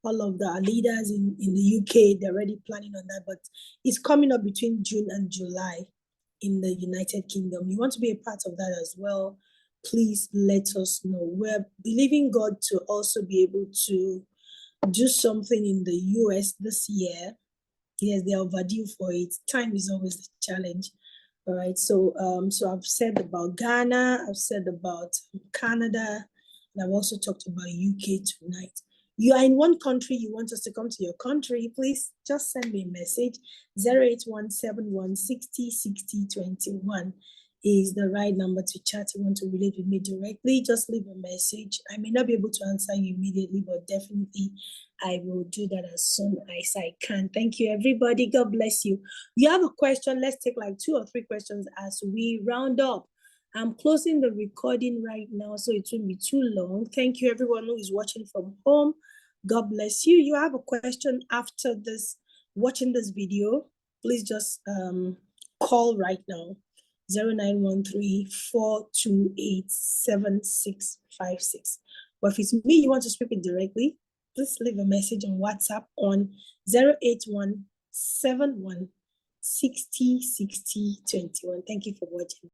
all of the leaders in the UK, they're already planning on that, but it's coming up between June and July in the United Kingdom. You want to be a part of that as well, please let us know. We're believing God to also be able to do something in the US this year. Yes, they're overdue for it. Time is always the challenge. All right, so I've said about Ghana, I've said about Canada, and I've also talked about UK tonight. You are in one country, you want us to come to your country, please just send me a message. 08171606021 is the right number to chat. You want to relate with me directly, just leave a message. I may not be able to answer you immediately, but definitely I will do that as soon as I can. Thank you, everybody. God bless you. You have a question? Let's take like 2 or 3 questions as we round up. I'm closing the recording right now, so it won't be too long. Thank you, everyone who is watching from home. God bless you. You have a question after this, watching this video, please just call right now. 0913-428-7656. But if it's me you want to speak with directly, please leave a message on WhatsApp on 08171606021. Thank you for watching.